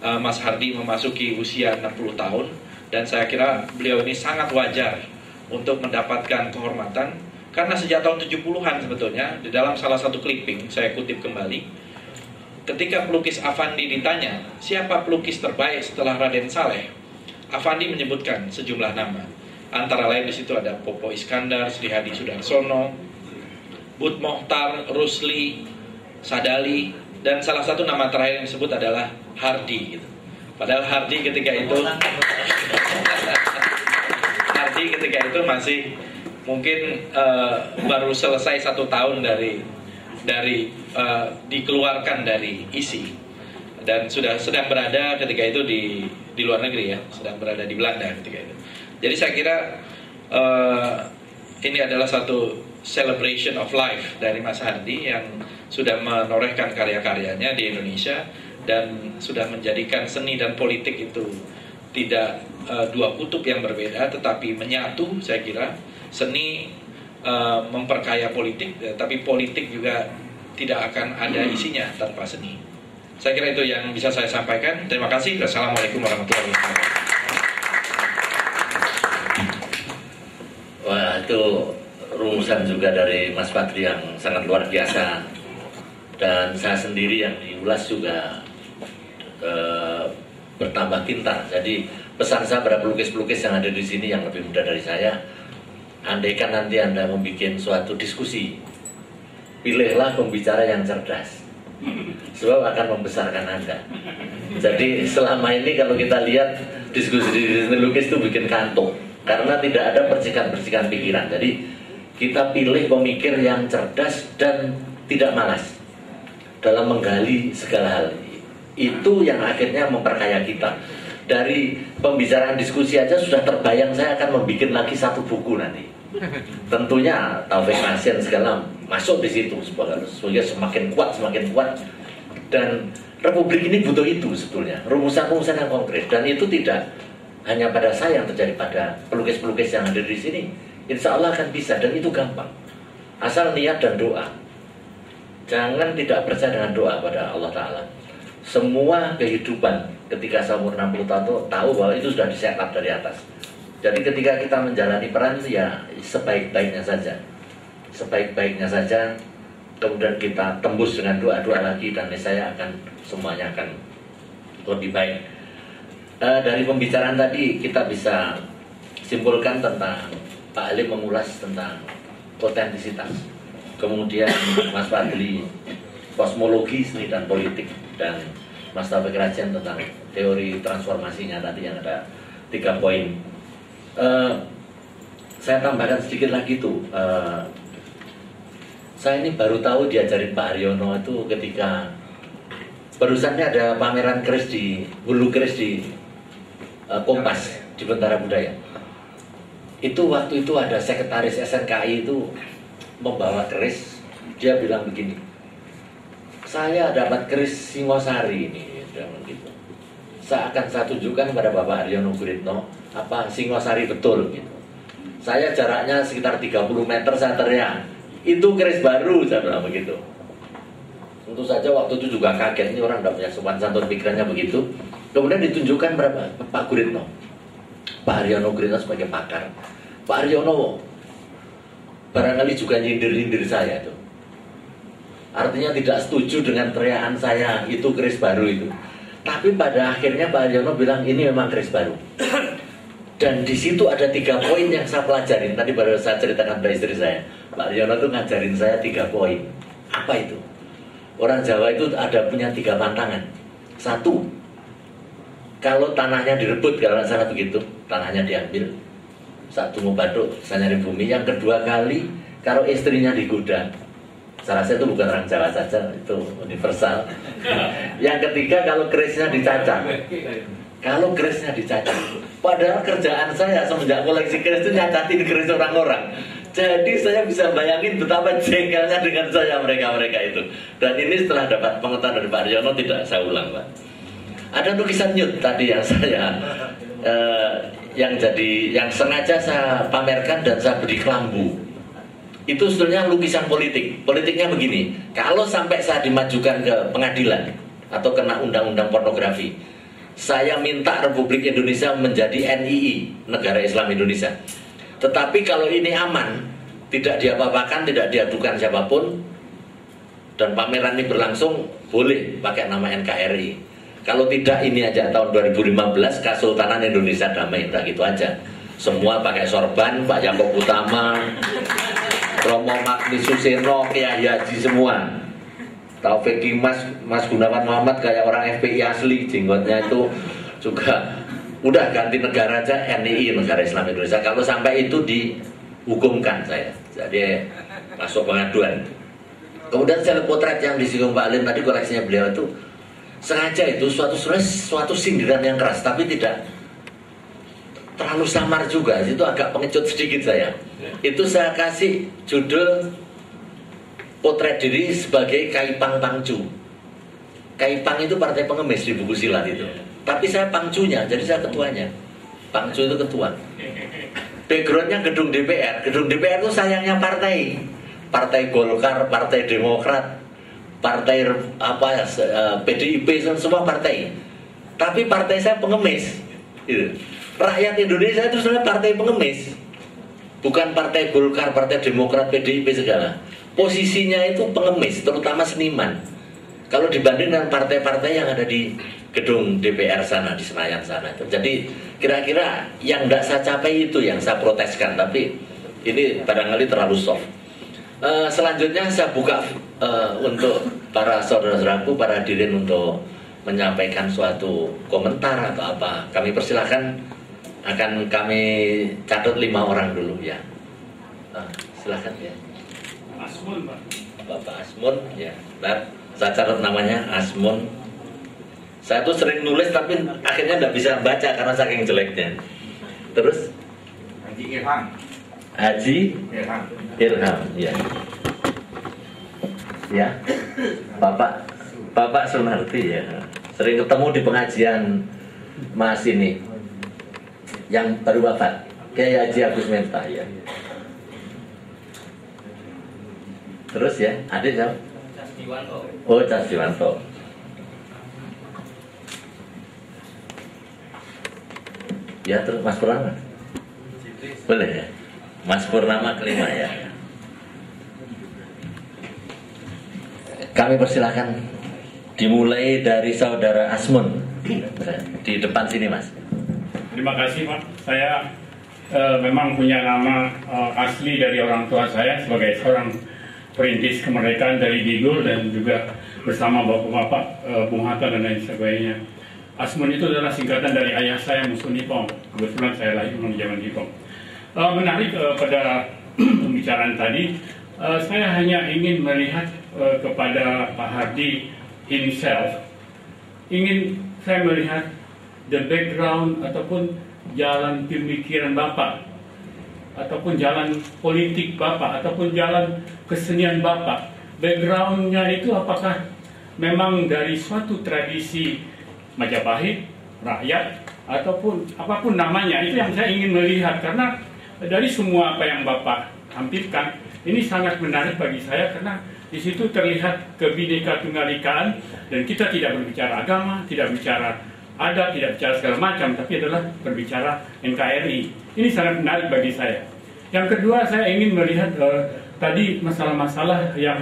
A: Mas Hardi memasuki usia 60 tahun, dan saya kira beliau ini sangat wajar untuk mendapatkan kehormatan, karena sejak tahun 70-an sebetulnya, di dalam salah satu clipping, saya kutip kembali, ketika pelukis Affandi ditanya siapa pelukis terbaik setelah Raden Saleh, Affandi menyebutkan sejumlah nama. Antara lain di situ ada Popo Iskandar, Sri Hadi Sudarsono, Bud Mokhtar, Rusli, Sadali, dan salah satu nama terakhir yang disebut adalah Hardi. Padahal Hardi ketika itu masih mungkin baru selesai 1 tahun dari dikeluarkan dari ISI, dan sedang berada ketika itu di luar negeri ya, sedang berada di Belanda ketika itu. Jadi saya kira ini adalah satu celebration of life dari Mas Hardi yang sudah menorehkan karya-karyanya di Indonesia dan sudah menjadikan seni dan politik itu tidak dua kutub yang berbeda, tetapi menyatu. Saya kira seni memperkaya politik, tapi politik juga tidak akan ada isinya tanpa seni. Saya kira itu yang bisa saya sampaikan. Terima kasih. Wassalamualaikum warahmatullahi wabarakatuh.
B: Wah, itu rumusan juga dari Mas Fadli yang sangat luar biasa, dan saya sendiri yang diulas juga bertambah pintar. Jadi pesan saya pada pelukis-pelukis yang ada di sini yang lebih muda dari saya, andaikan nanti Anda membuat suatu diskusi, pilihlah pembicara yang cerdas, sebab akan membesarkan Anda. Jadi selama ini kalau kita lihat diskusi lukis itu bikin kantuk, karena tidak ada percikan-percikan pikiran. Jadi kita pilih pemikir yang cerdas dan tidak malas dalam menggali segala hal. Itu yang akhirnya memperkaya kita. Dari pembicaraan diskusi aja sudah terbayang saya akan membuat lagi satu buku nanti. Tentunya Taufik Nasir segala masuk di situ supaya semakin kuat. Dan Republik ini butuh itu sebetulnya, rumusan-rumusan yang konkret. Dan itu tidak hanya pada saya yang terjadi, pada pelukis-pelukis yang ada di sini. Insya Allah akan bisa, dan itu gampang. Asal niat dan doa. Jangan tidak percaya dengan doa pada Allah Ta'ala. Semua kehidupan ketika saya umur 60 tahun itu tahu bahwa itu sudah di-set-up dari atas. Jadi ketika kita menjalani peran ya sebaik-baiknya saja. Sebaik-baiknya saja. Kemudian kita tembus dengan doa-doa lagi, dan saya akan semuanya akan lebih baik. Dari pembicaraan tadi kita bisa simpulkan tentang Pak Halim mengulas tentang otentisitas. Kemudian Mas Fadli kosmologi seni dan politik, dan Mas Taufik Rajen tentang teori transformasinya tadi yang ada 3 poin. Saya tambahkan sedikit lagi tuh. Saya ini baru tahu diajarin Pak Haryono itu ketika barusannya ada pameran keris di Hulu Keris di Kompas di Bentara Budaya. Itu waktu itu ada sekretaris SNKI itu membawa keris, dia bilang begini, saya dapat keris Singosari ini, gitu. Saya akan saya tunjukkan kepada Bapak Haryono Guritno apa Singosari betul gitu. Saya jaraknya sekitar 30 meter, saya teriak, itu keris baru, saya bilang begitu. Tentu saja waktu itu juga kaget, ini orang tidak punya sopan santun, pikirannya begitu. Kemudian ditunjukkan berapa Pak Guritno, Pak Haryono Guritno sebagai pakar. Pak Haryono barangkali juga nyindir-nyindir saya tuh. Artinya tidak setuju dengan teriakan saya, itu keris baru itu. Tapi pada akhirnya Pak Haryono bilang ini memang keris baru. Dan di situ ada 3 poin yang saya pelajarin. Tadi baru saya ceritakan pada istri saya. Pak Haryono tuh ngajarin saya 3 poin. Apa itu? Orang Jawa itu ada punya 3 pantangan. 1, kalau tanahnya direbut, kalau nggak salah begitu, tanahnya diambil. 1 mau baduk, saya nyari bumi. Yang kedua kali, kalau istrinya digoda. Saya rasa itu bukan orang Jawa saja, itu universal. Yang ketiga, kalau kerisnya dicacat. Kalau kerisnya dicacat. Padahal kerjaan saya semenjak koleksi keris itu nyacatin keris orang-orang. Jadi saya bisa bayangin betapa jengkelnya dengan saya mereka itu. Dan ini setelah dapat pengetahuan dari Pak Haryono, tidak saya ulang, Pak. Ada lukisan Nyut tadi yang saya yang sengaja saya pamerkan dan saya beri kelambu. Itu sebetulnya lukisan politik. Politiknya begini, kalau sampai saya dimajukan ke pengadilan atau kena undang-undang pornografi, saya minta Republik Indonesia menjadi NII, Negara Islam Indonesia. Tetapi kalau ini aman, tidak diapa-apakan, tidak diadukan siapapun, dan pameran ini berlangsung, boleh pakai nama NKRI. Kalau tidak, ini aja tahun 2015 Kesultanan Indonesia Damai, tak gitu aja. Semua pakai sorban, Pak Yaakob Utama, Romo Magni Suseno, Kiai Haji semua. Taufik Kimas, Mas Gunawan Muhammad kayak orang FPI asli, jenggotnya itu juga. Udah ganti negara aja, NII, Negara Islam Indonesia. Kalau sampai itu dihukumkan saya, jadi masuk pengaduan. Kemudian saya lihat potret yang disinggung Pak Alim tadi, koleksinya beliau itu sengaja itu suatu sindiran yang keras, tapi tidak terlalu samar juga. Itu agak pengecut sedikit saya. Itu saya kasih judul potret diri sebagai Kaipang Pangcu. Kaipang itu partai pengemis di buku silat itu. Tapi saya pangcunya, jadi saya ketuanya. Pangcu itu ketua. Backgroundnya gedung DPR. Gedung DPR itu sayangnya partai. Partai Golkar, Partai Demokrat, Partai PDIP, semua partai. Tapi partai saya pengemis. Gitu. Rakyat Indonesia itu sebenarnya partai pengemis. Bukan Partai Golkar, Partai Demokrat, PDIP segala. Posisinya itu pengemis, terutama seniman. Kalau dibanding dengan partai-partai yang ada di gedung DPR sana, di Senayan sana. Jadi kira-kira yang tidak saya capai itu yang saya proteskan. Tapi ini barangkali terlalu soft. Selanjutnya saya buka untuk para saudara-saudaraku, para hadirin untuk menyampaikan suatu komentar atau apa. Kami persilahkan, akan kami catat 5 orang dulu ya. Silahkan ya.
G: Asmun, Pak.
B: Bapak Asmun ya. Saya catat namanya Asmun. Saya tuh sering nulis tapi akhirnya nggak bisa baca karena saking jeleknya. Terus
G: Haji Ilham.
B: Haji Ilham ya. Ya. Bapak Sunarti ya. Sering ketemu di pengajian Mas ini yang baru wafat, Kiai Haji Agus Menta ya. Terus ya, adik siapa? Oh, Casdiwanto. Ya, terus Mas Purnama. Boleh ya? Mas Purnama kelima ya. Kami persilahkan dimulai dari saudara Asmun di depan sini, Mas.
G: Terima kasih, Pak. Saya memang punya nama asli dari orang tua saya sebagai seorang perintis kemerdekaan dari Digul dan juga bersama bapak-bapak Bung Hatta dan lain sebagainya. Asmun itu adalah singkatan dari ayah saya, Musun Nipong. Kebetulan saya lahir di zaman Nipong. Menarik pada pembicaraan tadi, saya hanya ingin melihat kepada Pak Hardy himself. Ingin saya melihat the background ataupun jalan pemikiran Bapak, ataupun jalan politik Bapak, ataupun jalan kesenian Bapak. Backgroundnya itu apakah memang dari suatu tradisi Majapahit, rakyat, ataupun apapun namanya, itu yang saya ingin melihat. Karena dari semua apa yang Bapak tampilkan, ini sangat menarik bagi saya karena di situ terlihat Bhinneka Tunggal Ika, dan kita tidak berbicara agama, tidak bicara adat, tidak bicara segala macam, tapi adalah berbicara NKRI. Ini sangat menarik bagi saya. Yang kedua, saya ingin melihat tadi masalah-masalah yang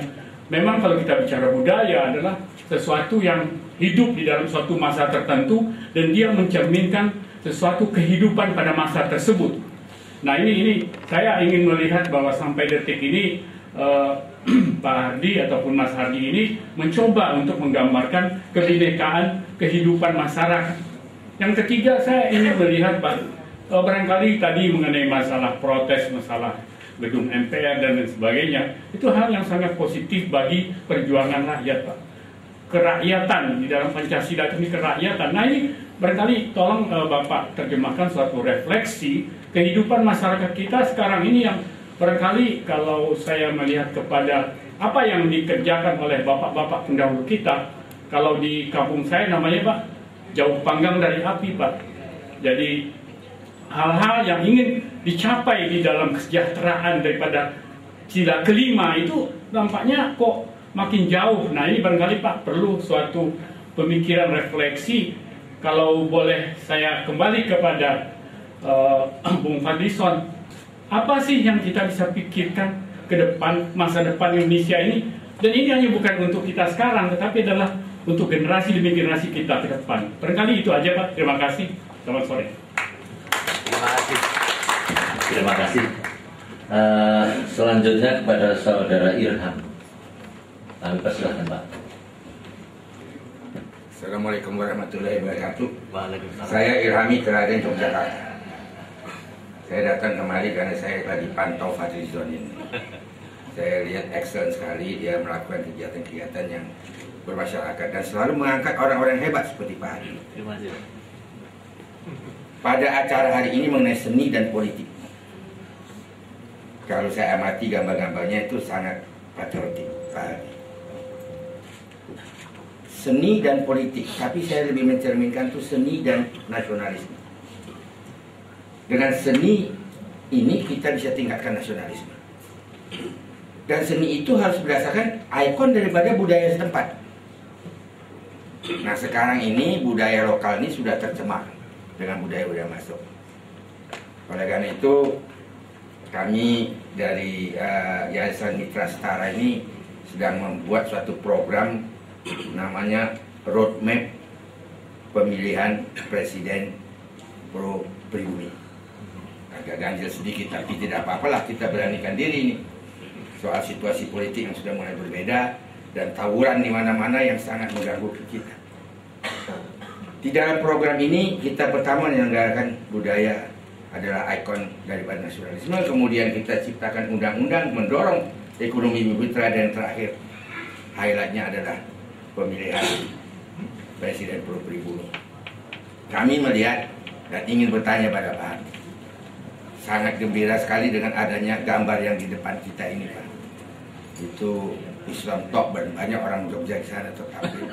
G: memang kalau kita bicara budaya adalah sesuatu yang hidup di dalam suatu masa tertentu dan dia mencerminkan sesuatu kehidupan pada masa tersebut. Nah ini saya ingin melihat bahwa sampai detik ini Pak Hardy ataupun Mas Hardy ini mencoba untuk menggambarkan kebinekaan kehidupan masyarakat. Yang ketiga, saya ingin melihat barangkali tadi mengenai masalah protes, masalah gedung MPR dan lain sebagainya, itu hal yang sangat positif bagi perjuangan rakyat, Pak. Kerakyatan di dalam Pancasila ini kerakyatan. Nah ini barangkali tolong Bapak terjemahkan suatu refleksi kehidupan masyarakat kita sekarang ini yang barangkali kalau saya melihat kepada apa yang dikerjakan oleh bapak-bapak pendahulu kita, kalau di kampung saya namanya Pak, jauh panggang dari api Pak. Jadi hal-hal yang ingin dicapai di dalam kesejahteraan daripada sila kelima itu nampaknya kok makin jauh. Nah ini barangkali Pak perlu suatu pemikiran refleksi. Kalau boleh saya kembali kepada Bung Fadlison, apa sih yang kita bisa pikirkan ke depan, masa depan Indonesia ini? Dan ini hanya bukan untuk kita sekarang, tetapi adalah untuk generasi demi generasi kita ke depan. Barangkali itu aja Pak, terima kasih. Selamat sore.
B: Terima kasih. Terima kasih. Selanjutnya kepada saudara Irham. Kami persilahkan Pak.
H: Assalamualaikum warahmatullahi wabarakatuh.
B: Waalaikumsalam.
H: Saya Irhami Teladan Yogyakarta. Saya datang kemari karena saya lagi pantau Fadlizon ini. Saya lihat excellent sekali dia melakukan kegiatan-kegiatan yang bermasyarakat dan selalu mengangkat orang-orang hebat seperti Pak Hadi.
B: Terima kasih.
H: Pada acara hari ini mengenai seni dan politik, kalau saya amati gambar-gambarnya itu sangat patriotik, Pak Hadi. Seni dan politik, tapi saya lebih mencerminkan itu seni dan nasionalisme. Dengan seni ini kita bisa tingkatkan nasionalisme. Dan seni itu harus berdasarkan ikon daripada budaya setempat. Nah sekarang ini budaya lokal ini sudah tercemar dengan budaya-budaya masuk. Oleh karena itu kami dari Yayasan Mitra Setara ini sedang membuat suatu program namanya Roadmap Pemilihan Presiden Pro Pribumi. Agak ganjil sedikit tapi tidak apa-apalah, kita beranikan diri ini soal situasi politik yang sudah mulai berbeda dan tawuran di mana-mana yang sangat mengganggu kita. Di dalam program ini kita pertama menyelenggarakan budaya adalah ikon daripada nasionalisme, kemudian kita ciptakan undang-undang mendorong ekonomi mitra, dan terakhir highlightnya adalah pemilihan Presiden Pro Pribumi. Kami melihat dan ingin bertanya pada Pak Hadi, sangat gembira sekali dengan adanya gambar yang di depan kita ini Pak. Itu Islam Top dan banyak orang Jogja di sana tertampil.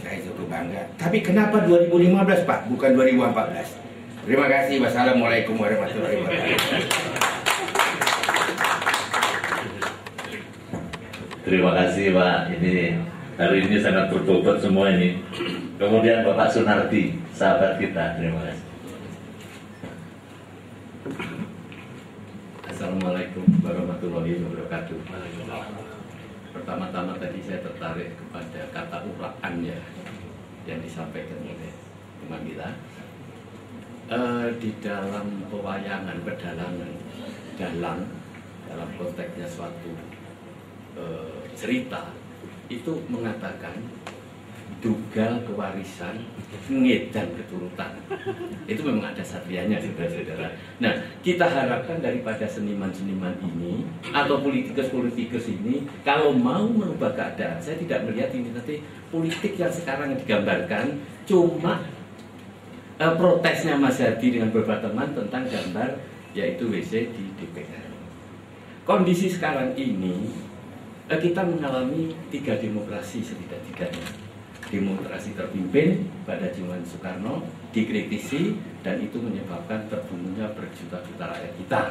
H: Saya cukup bangga. Tapi kenapa 2015 Pak, bukan 2014? Terima kasih. Wassalamualaikum warahmatullahi wabarakatuh.
B: Terima kasih Pak. Ini hari ini sangat berbobot semua ini. Kemudian Bapak Sunardi, sahabat kita. Terima kasih.
I: Assalamualaikum warahmatullahi wabarakatuh. Pertama-tama tadi saya tertarik kepada kata uraan ya yang disampaikan oleh teman kita. Di dalam pewayangan pedalangan dalam konteksnya suatu cerita itu mengatakan dugal kewarisan, ngedan keturutan. Itu memang ada satrianya, saudara-saudara. Nah, kita harapkan daripada seniman-seniman ini atau politikus-politikus ini, kalau mau merubah keadaan, saya tidak melihat ini nanti politik yang sekarang digambarkan cuma protesnya Mas Hadi dengan beberapa teman tentang gambar yaitu WC di DPR. Kondisi sekarang ini kita mengalami 3 demokrasi setidak-tidaknya. Demokrasi terpimpin pada zaman Soekarno dikritisi dan itu menyebabkan terbunuhnya berjuta-juta rakyat kita,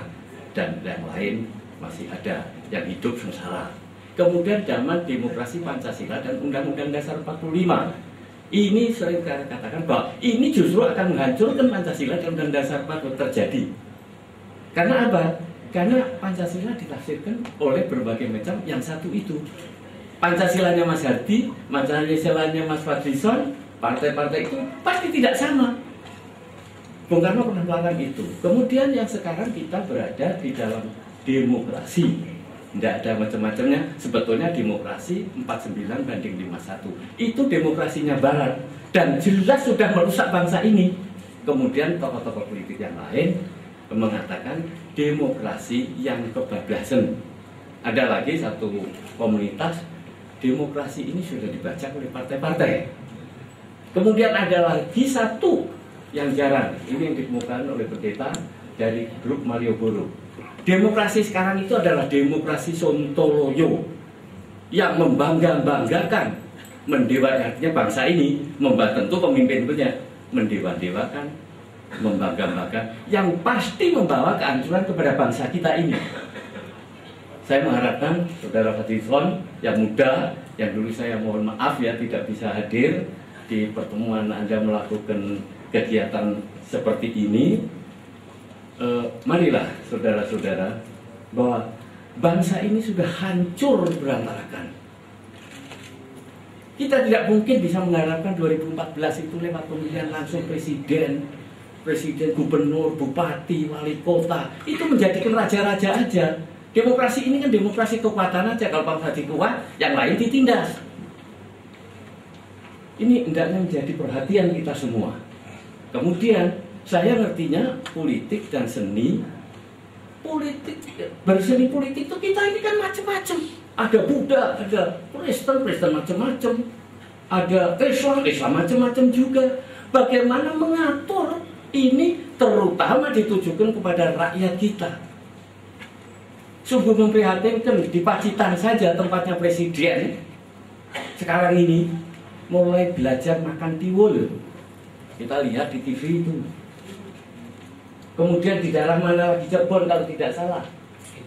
I: dan yang lain masih ada yang hidup sengsara. Kemudian zaman demokrasi Pancasila dan Undang-Undang Dasar 45 ini sering katakan bahwa ini justru akan menghancurkan Pancasila dan Undang-Undang Dasar 45 terjadi. Karena apa? Karena Pancasila ditafsirkan oleh berbagai macam yang satu itu. Pancasilanya Mas Hadi, Pancasilanya Mas Fadlizon, partai-partai itu pasti tidak sama. Bung Karno pernah melakukan itu. Kemudian yang sekarang kita berada di dalam demokrasi. Tidak ada macam-macamnya. Sebetulnya demokrasi 49 banding 51. Itu demokrasinya Barat. Dan jelas sudah merusak bangsa ini. Kemudian tokoh-tokoh politik yang lain mengatakan demokrasi yang kebablasan. Ada lagi satu komunitas, demokrasi ini sudah dibaca oleh partai-partai. Kemudian ada lagi satu yang jarang, ini yang dikemukakan oleh pendeta dari grup Malioboro. Demokrasi sekarang itu adalah demokrasi Sontoloyo yang membangga-banggakan, artinya bangsa ini, tentu pemimpin-pemimpinnya mendewa-dewakan, membangga-banggakan, yang pasti membawa kehancuran kepada bangsa kita ini. Saya mengharapkan Saudara Fadlizon yang muda, yang dulu saya mohon maaf ya tidak bisa hadir di pertemuan Anda melakukan kegiatan seperti ini. Marilah saudara-saudara, bahwa bangsa ini sudah hancur berantakan. Kita tidak mungkin bisa mengharapkan 2014 itu lewat pemilihan langsung presiden, gubernur, bupati, wali kota, itu menjadikan raja-raja aja. Demokrasi ini kan demokrasi kekuatan aja. Kalau bangsa kuat, yang lain ditindas. Ini hendaknya menjadi perhatian kita semua. Kemudian saya ngertinya politik dan seni. Berseni politik itu kita ini kan macam-macam. Ada Buddha, ada Kristen macam-macam. Ada Islam macam-macam juga. Bagaimana mengatur ini terutama ditujukan kepada rakyat kita. Sungguh memprihatinkan, di Pacitan saja tempatnya presiden sekarang ini mulai belajar makan tiwul. Kita lihat di TV itu. Kemudian di daerah mana lagi, Cirebon kalau tidak salah,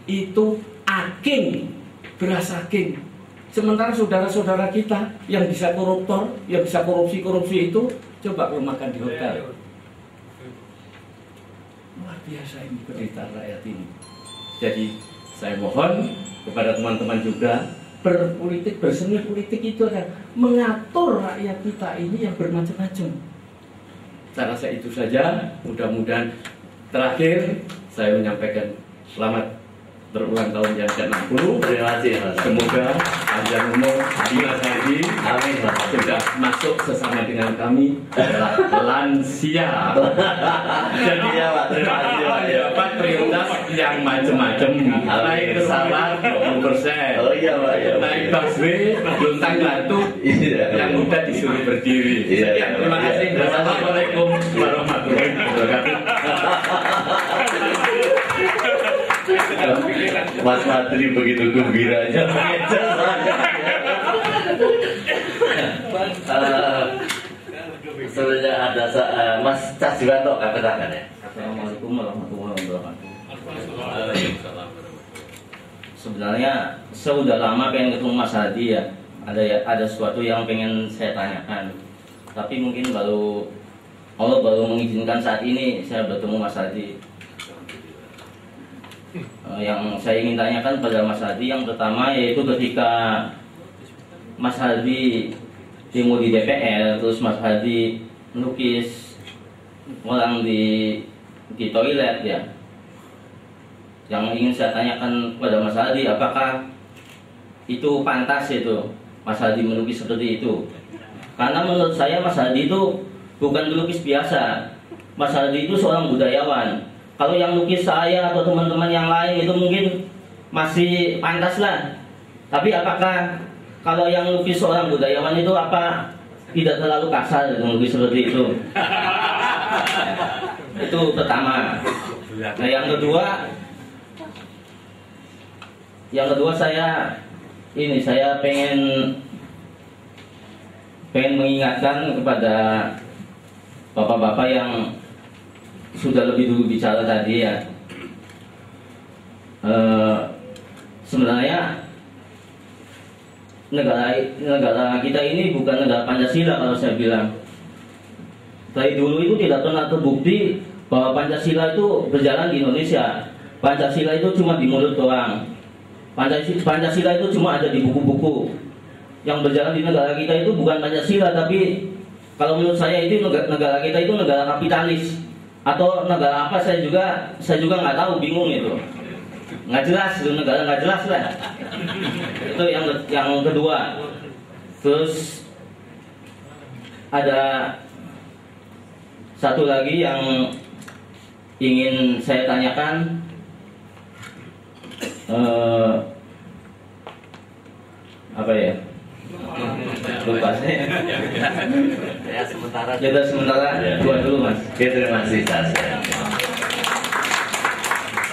I: itu aking, beras aking. Sementara saudara-saudara kita yang bisa koruptor, yang bisa korupsi itu, coba kalau makan di hotel. Luar biasa ini penderitaan rakyat ini. Jadi saya mohon kepada teman-teman juga, berpolitik, berseni politik itu adalah mengatur rakyat kita ini yang bermacam-macam. Saya rasa itu saja. Mudah-mudahan terakhir saya menyampaikan selamat berulang tahun yang ke-60.
B: Terima kasih, Mas.
I: Semoga panjang umur Dimas Hadi.
B: Amin, Mas.
I: Sudah masuk sesama dengan kami adalah lansia. Jadi
B: Iya, Pak. Terima kasih, Pak.
I: dapat prioritas yang macam-macam. Naik pesawat 20%.
B: Oh iya, Pak. Iya, Pak.
I: Naik busway belum gantung.
B: Iya.
I: Yang muda disuruh berdiri.
B: Iya.
I: Sekian, terima kasih. Wassalamualaikum warahmatullahi wabarakatuh.
B: Mas Fadli begitu gembiranya. Sebenarnya ada Mas Cajiwanto katakan ya.
J: Assalamualaikum warahmatullahi wabarakatuh. Sebenarnya saya udah lama pengen ketemu Mas Hadi ya. Ada sesuatu yang pengen saya tanyakan. Tapi mungkin Allah baru mengizinkan saat ini saya bertemu Mas Hadi. Yang saya ingin tanyakan pada Mas Hadi yang pertama yaitu ketika Mas Hadi demo di DPR, terus Mas Hadi melukis orang di toilet ya. Yang ingin saya tanyakan kepada Mas Hadi, apakah itu pantas itu Mas Hadi melukis seperti itu? Karena menurut saya Mas Hadi itu bukan melukis biasa. Mas Hadi itu seorang budayawan. Kalau yang lukis saya atau teman-teman yang lain itu mungkin masih pantas lah. Tapi apakah kalau yang lukis seorang budayawan itu apa tidak terlalu kasar melukis seperti itu? Itu pertama. Nah yang kedua saya pengen mengingatkan kepada bapak-bapak yang sudah lebih dulu bicara tadi ya. Sebenarnya negara kita ini bukan negara Pancasila kalau saya bilang. Dari dulu itu tidak pernah terbukti bahwa Pancasila itu berjalan di Indonesia. Pancasila itu cuma di mulut doang. Pancasila itu cuma ada di buku-buku. Yang berjalan di negara kita itu bukan Pancasila, tapi kalau menurut saya itu negara kita itu negara kapitalis. Atau negara apa saya juga nggak tahu, bingung itu, nggak jelas itu negara, nggak jelas lah. Itu yang kedua. Terus ada satu lagi yang ingin saya tanyakan, apa ya, lupa saya.
B: Ya sementara.
J: Dua dulu Mas.
B: Terima kasih.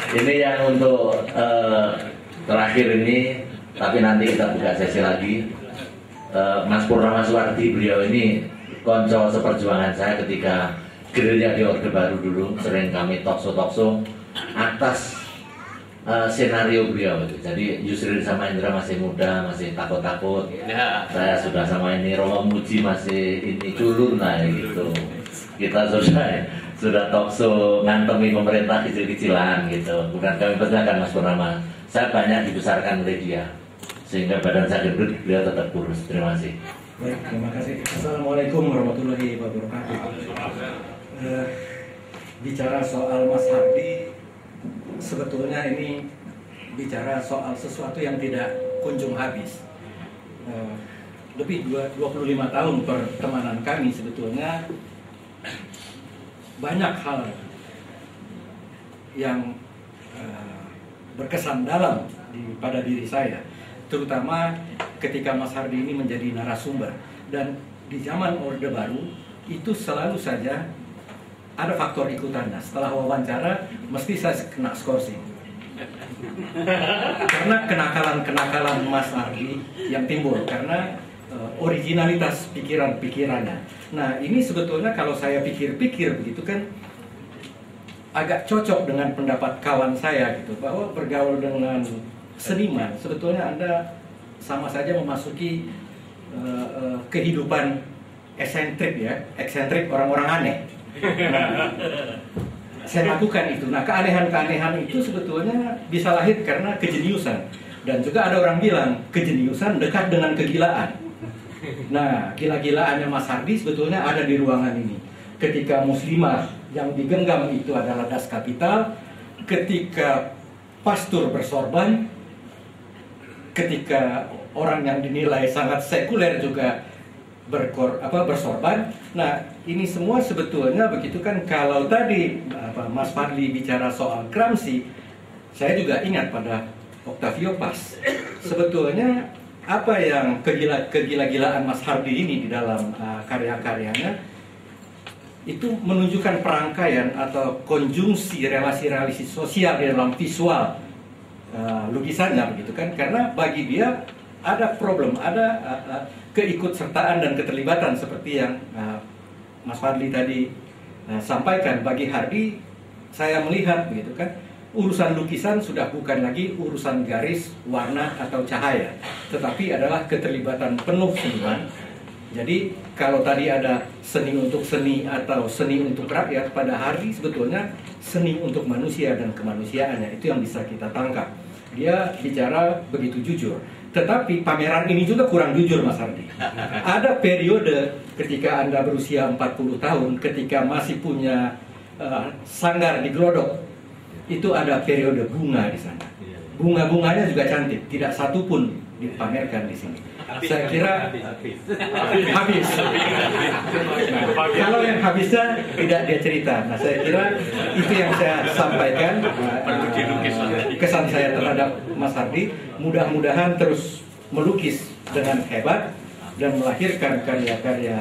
B: Ini yang untuk terakhir ini, tapi nanti kita buka sesi lagi. Mas Purnama Suwardi, beliau ini konco seperjuangan saya ketika gerilya di Orde Baru dulu, sering kami tokso atas senario beliau. Jadi Yusril sama Indra masih muda, masih takut-takut. Saya sudah sama ini Romo Muji masih ini culun lah gitu. Kita sudah tokso ngantemi pemerintah kecil-kecilan gitu. Bukan kami persilakan Mas Purnama. Saya banyak dibesarkan oleh dia, sehingga badan saya gendut, beliau tetap kurus. Terima kasih.
K: Baik, terima kasih. Assalamualaikum warahmatullahi wabarakatuh. Bicara soal Mas Hardi, sebetulnya ini bicara soal sesuatu yang tidak kunjung habis. Lebih 25 tahun pertemanan kami, sebetulnya banyak hal yang berkesan dalam pada diri saya, terutama ketika Mas Hardi ini menjadi narasumber. Dan di zaman Orde Baru itu selalu saja ada faktor ikutannya. Setelah wawancara mesti saya kena skorsing karena kenakalan Mas Hardi yang timbul karena originalitas pikirannya. Nah, ini sebetulnya kalau saya pikir-pikir begitu kan agak cocok dengan pendapat kawan saya gitu, bahwa bergaul dengan seniman sebetulnya Anda sama saja memasuki kehidupan eksentrik orang-orang aneh. Nah, saya lakukan itu. Nah, keanehan-keanehan itu sebetulnya bisa lahir karena kejeniusan. Dan juga ada orang bilang kejeniusan dekat dengan kegilaan. Nah, gila-gilaannya Mas Hardi sebetulnya ada di ruangan ini. Ketika muslimah yang digenggam itu adalah Das Kapital, ketika pastor bersorban, ketika orang yang dinilai sangat sekuler juga bersorban. Nah, ini semua sebetulnya begitu kan. Kalau tadi Mas Fadli bicara soal Gramsci, saya juga ingat pada Octavio Paz. Sebetulnya apa yang kegila-gilaan Mas Hardi ini di dalam karya-karyanya itu menunjukkan perangkaian atau konjungsi relasi-relasi sosial di dalam visual lukisannya begitu kan. Karena bagi dia ada problem, ada keikutsertaan dan keterlibatan seperti yang Mas Fadli tadi sampaikan. Bagi Hardi, saya melihat begitu kan, urusan lukisan sudah bukan lagi urusan garis, warna atau cahaya, tetapi adalah keterlibatan penuh seniman. Jadi kalau tadi ada seni untuk seni atau seni untuk rakyat, pada Hardi sebetulnya seni untuk manusia dan kemanusiaannya itu yang bisa kita tangkap. Dia bicara begitu jujur. Tetapi pameran ini juga kurang jujur Mas Hardi. Ada periode ketika Anda berusia 40 tahun, ketika masih punya sanggar di Glodok, itu ada periode bunga di sana. Bunga-bunganya juga cantik, tidak satu pun dipamerkan di sini. Saya kira habis. Kalau yang habisnya tidak dia cerita. Nah, saya kira itu yang saya sampaikan. Kesan saya terhadap Mas Hardi, mudah-mudahan terus melukis dengan hebat dan melahirkan karya-karya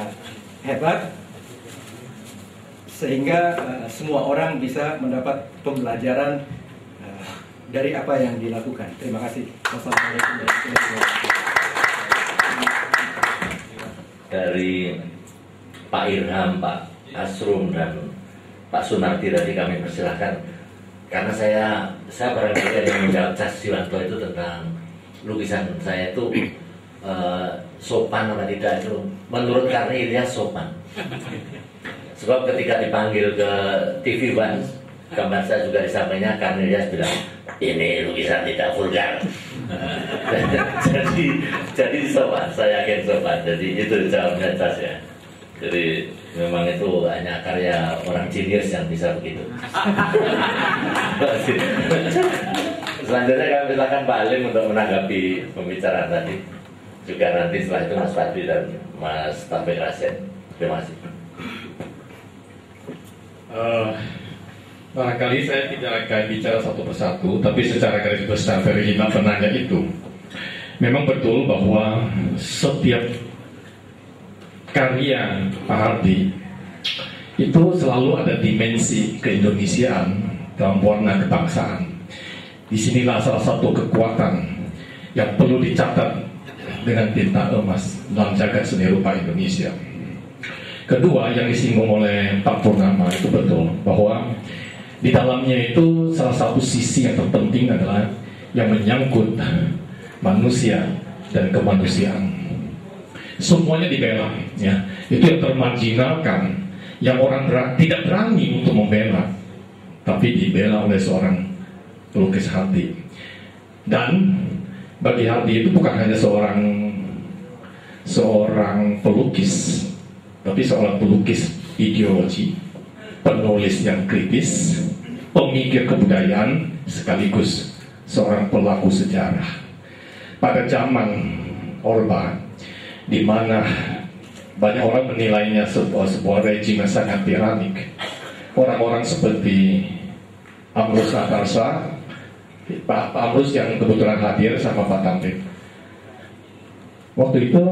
K: hebat sehingga semua orang bisa mendapat pembelajaran dari apa yang dilakukan. Terima kasih. Wassalamualaikum warahmatullahi wabarakatuh.
B: Dari Pak Irham, Pak Asrum, dan Pak Sunardi tadi kami persilahkan. Karena saya barangkali ada yang menjawab Cas Siwanto itu tentang lukisan saya itu sopan atau tidak itu. Menurut Karni Ilyas sopan. Sebab ketika dipanggil ke TV One, gambar saya juga disampainya, Karni Ilyas bilang, ini lukisan tidak vulgar. jadi sopan, saya yakin sopan. Jadi itu jawabnya Cas ya. Jadi memang itu hanya karya orang jenius yang bisa begitu. Selanjutnya kami silakan Pak Alim untuk menanggapi pembicaraan tadi. Juga nanti setelah itu Mas Fadli dan Mas Taufik Rasyid. Terima kasih.
C: Barangkali saya tidak akan bicara satu persatu, tapi secara garis besar dari 5 penanya itu, memang betul bahwa setiap karya Pak Hardi itu selalu ada dimensi keindonesiaan dalam warna kebangsaan. Disinilah salah satu kekuatan yang perlu dicatat dengan tinta emas dalam jagat seni rupa Indonesia. Kedua, yang disinggung oleh Pak Purnama itu betul, bahwa di dalamnya itu salah satu sisi yang terpenting adalah yang menyangkut manusia dan kemanusiaan. Semuanya dibela, ya. Itu yang termarginalkan, yang orang tidak berani untuk membela, tapi dibela oleh seorang pelukis Hardy. Dan bagi Hardy itu bukan hanya seorang pelukis, tapi seorang pelukis ideologi, penulis yang kritis, pemikir kebudayaan, sekaligus seorang pelaku sejarah. Pada zaman Orba, di mana banyak orang menilainya sebuah rejim yang sangat tiranik, orang-orang seperti Amrus Natarsa, Pak Amrus yang kebetulan hadir sama Pak Tampik, waktu itu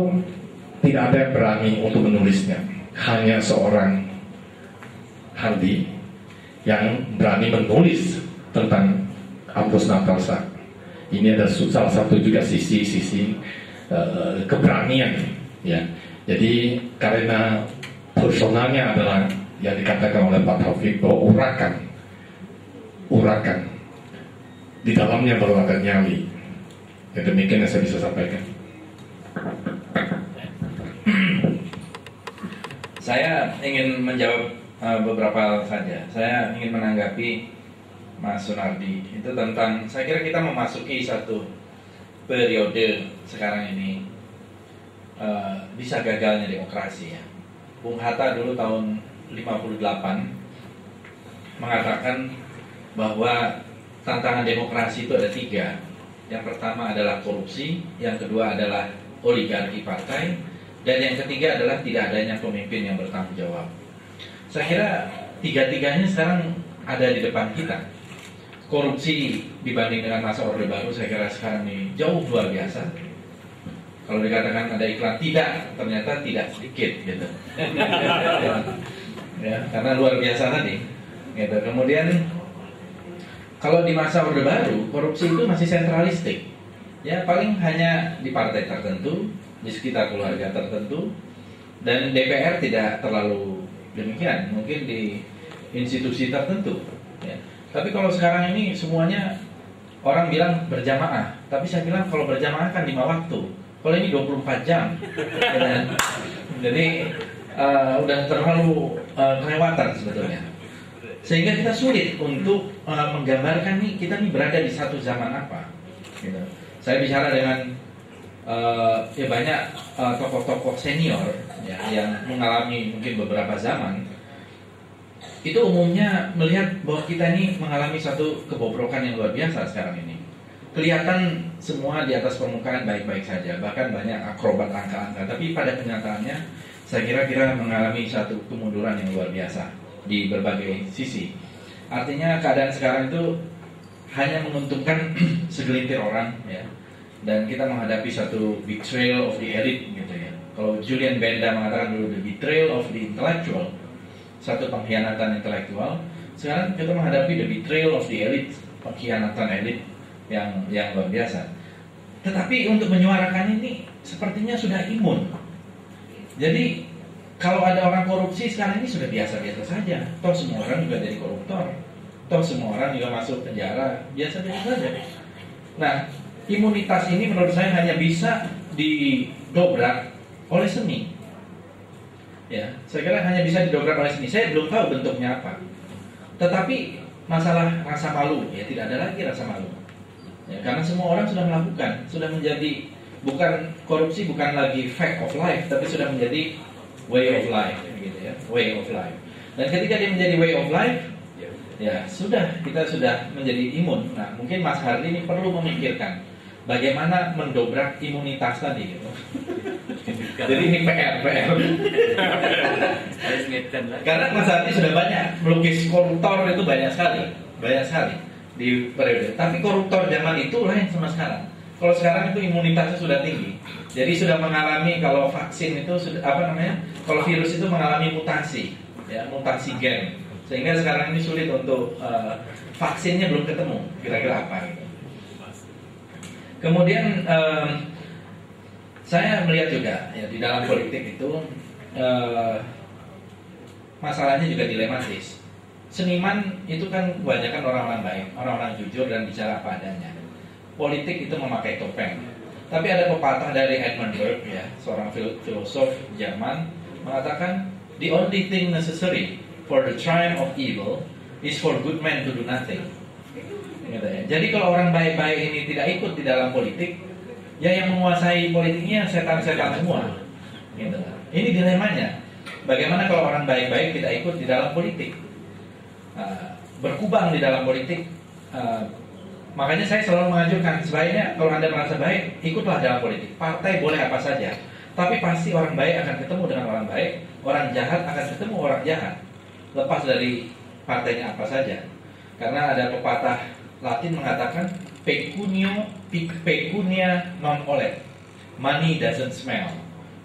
C: tidak ada yang berani untuk menulisnya. Hanya seorang Hardy yang berani menulis tentang Amrus Natarsa. Ini ada salah satu juga sisi keberanian, ya. Jadi karena personalnya adalah yang dikatakan oleh Pak Taufik bahwa urakan di dalamnya baru ada nyali. Ya, demikian yang saya bisa sampaikan.
A: Saya ingin menjawab beberapa hal saja. Saya ingin menanggapi Mas Sunardi itu tentang, saya kira kita memasuki satu periode sekarang ini bisa gagalnya demokrasi, ya. Bung Hatta dulu tahun 58 mengatakan bahwa tantangan demokrasi itu ada 3. Yang pertama adalah korupsi, yang kedua adalah oligarki partai, dan yang ketiga adalah tidak adanya pemimpin yang bertanggung jawab. Saya kira 3-tiganya sekarang ada di depan kita. Korupsi dibanding dengan masa Orde Baru saya kira sekarang ini jauh luar biasa. Kalau dikatakan ada iklan tidak, ternyata tidak sedikit gitu. Ya, karena luar biasa tadi. Gitu. Kemudian kalau di masa Orde Baru, korupsi itu masih sentralistik. Ya, paling hanya di partai tertentu, di sekitar keluarga tertentu, dan DPR tidak terlalu demikian, mungkin di institusi tertentu. Ya. Tapi kalau sekarang ini semuanya orang bilang berjamaah, tapi saya bilang kalau berjamaah kan 5 waktu. Kalau ini 24 jam. Ya. Jadi udah terlalu kelewatan sebetulnya. Sehingga kita sulit untuk menggambarkan nih kita nih berada di satu zaman apa. Gitu. Saya bicara dengan ya banyak tokoh-tokoh senior ya, yang mengalami mungkin beberapa zaman. Itu umumnya melihat bahwa kita ini mengalami satu kebobrokan yang luar biasa sekarang ini. Kelihatan semua di atas permukaan baik-baik saja, bahkan banyak akrobat angka-angka. Tapi pada kenyataannya saya kira kita mengalami satu kemunduran yang luar biasa di berbagai sisi. Artinya keadaan sekarang itu hanya menguntungkan segelintir orang, ya. Dan kita menghadapi satu betrayal of the elite, gitu ya. Kalau Julian Benda mengatakan dulu the betrayal of the intellectual, satu pengkhianatan intelektual. Sekarang kita menghadapi the betrayal of the elite, pengkhianatan elit yang luar biasa. Tetapi untuk menyuarakan ini sepertinya sudah imun. Jadi kalau ada orang korupsi sekarang ini sudah biasa-biasa saja. Toh semua orang juga jadi koruptor. Toh semua orang juga masuk penjara, biasa-biasa saja. Nah, imunitas ini menurut saya hanya bisa didobrak oleh seni. Ya, saya kira hanya bisa didobrak oleh seni. Saya belum tahu bentuknya apa. Tetapi masalah rasa malu, ya tidak ada lagi rasa malu. Ya, karena semua orang sudah melakukan, sudah menjadi bukan korupsi, bukan lagi fact of life, tapi sudah menjadi way of life, gitu ya, way of life. Dan ketika dia menjadi way of life, ya sudah, kita sudah menjadi imun. Nah, mungkin Mas Hardy ini perlu memikirkan bagaimana mendobrak imunitas tadi, gitu. Jadi ini PR. Karena Mas Hardy sudah banyak melukis koruptor itu banyak sekali di periode. Tapi koruptor zaman itu lain sama sekarang. Kalau sekarang itu imunitasnya sudah tinggi. Jadi sudah mengalami, kalau vaksin itu sudah kalau virus itu mengalami mutasi, ya, mutasi gen. Sehingga sekarang ini sulit untuk vaksinnya belum ketemu. Kira-kira apa gitu. Kemudian saya melihat juga ya di dalam politik itu masalahnya juga dilematis. Seniman itu kan kebanyakan orang-orang baik, orang-orang jujur dan bicara apa adanya. Politik itu memakai topeng. Tapi ada pepatah dari Edmund Burke ya, seorang filosof Jerman, mengatakan the only thing necessary for the triumph of evil is for good men to do nothing. Gitu ya. Jadi kalau orang baik-baik ini tidak ikut di dalam politik, ya yang menguasai politiknya setan-setan semua. Gitu. Ini dilemanya. Bagaimana kalau orang baik-baik tidak ikut di dalam politik, berkubang di dalam politik? Makanya saya selalu mengajukan sebaiknya kalau Anda merasa baik, ikutlah dalam politik. Partai boleh apa saja, tapi pasti orang baik akan ketemu dengan orang baik, orang jahat akan ketemu orang jahat. Lepas dari partainya apa saja. Karena ada pepatah Latin mengatakan pecunia non olet, money doesn't smell.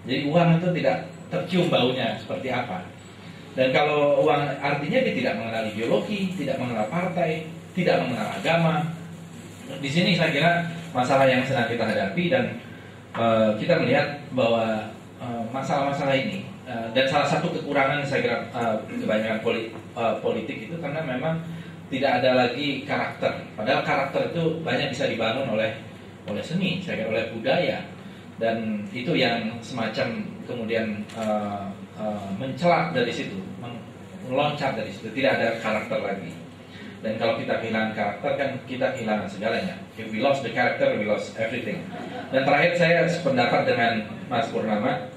A: Jadi uang itu tidak tercium baunya seperti apa. Dan kalau uang artinya dia tidak mengenal ideologi, tidak mengenal partai, tidak mengenal agama. Di sini saya kira masalah yang sedang kita hadapi dan kita melihat bahwa masalah-masalah ini dan salah satu kekurangan saya kira kebanyakan politik itu karena memang tidak ada lagi karakter. Padahal karakter itu banyak bisa dibangun oleh seni, saya kira oleh budaya, dan itu yang semacam kemudian mencelak dari situ, meloncat dari situ. Tidak ada karakter lagi. Dan kalau kita kehilangan karakter kan kita kehilangan segalanya. If we lost the character, we lost everything. Dan terakhir saya sependapat dengan Mas Purnama.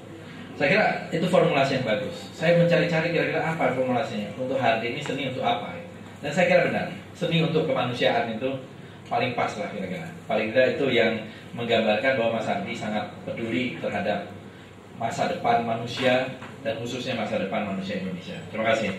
A: Saya kira itu formulasi yang bagus. Saya mencari-cari kira-kira apa formulasinya. Untuk hari ini seni untuk apa? Dan saya kira benar, seni untuk kemanusiaan itu paling pas lah kira-kira. Paling tidak itu yang menggambarkan bahwa Mas Andi sangat peduli terhadap masa depan manusia dan khususnya masa depan manusia Indonesia. Terima kasih.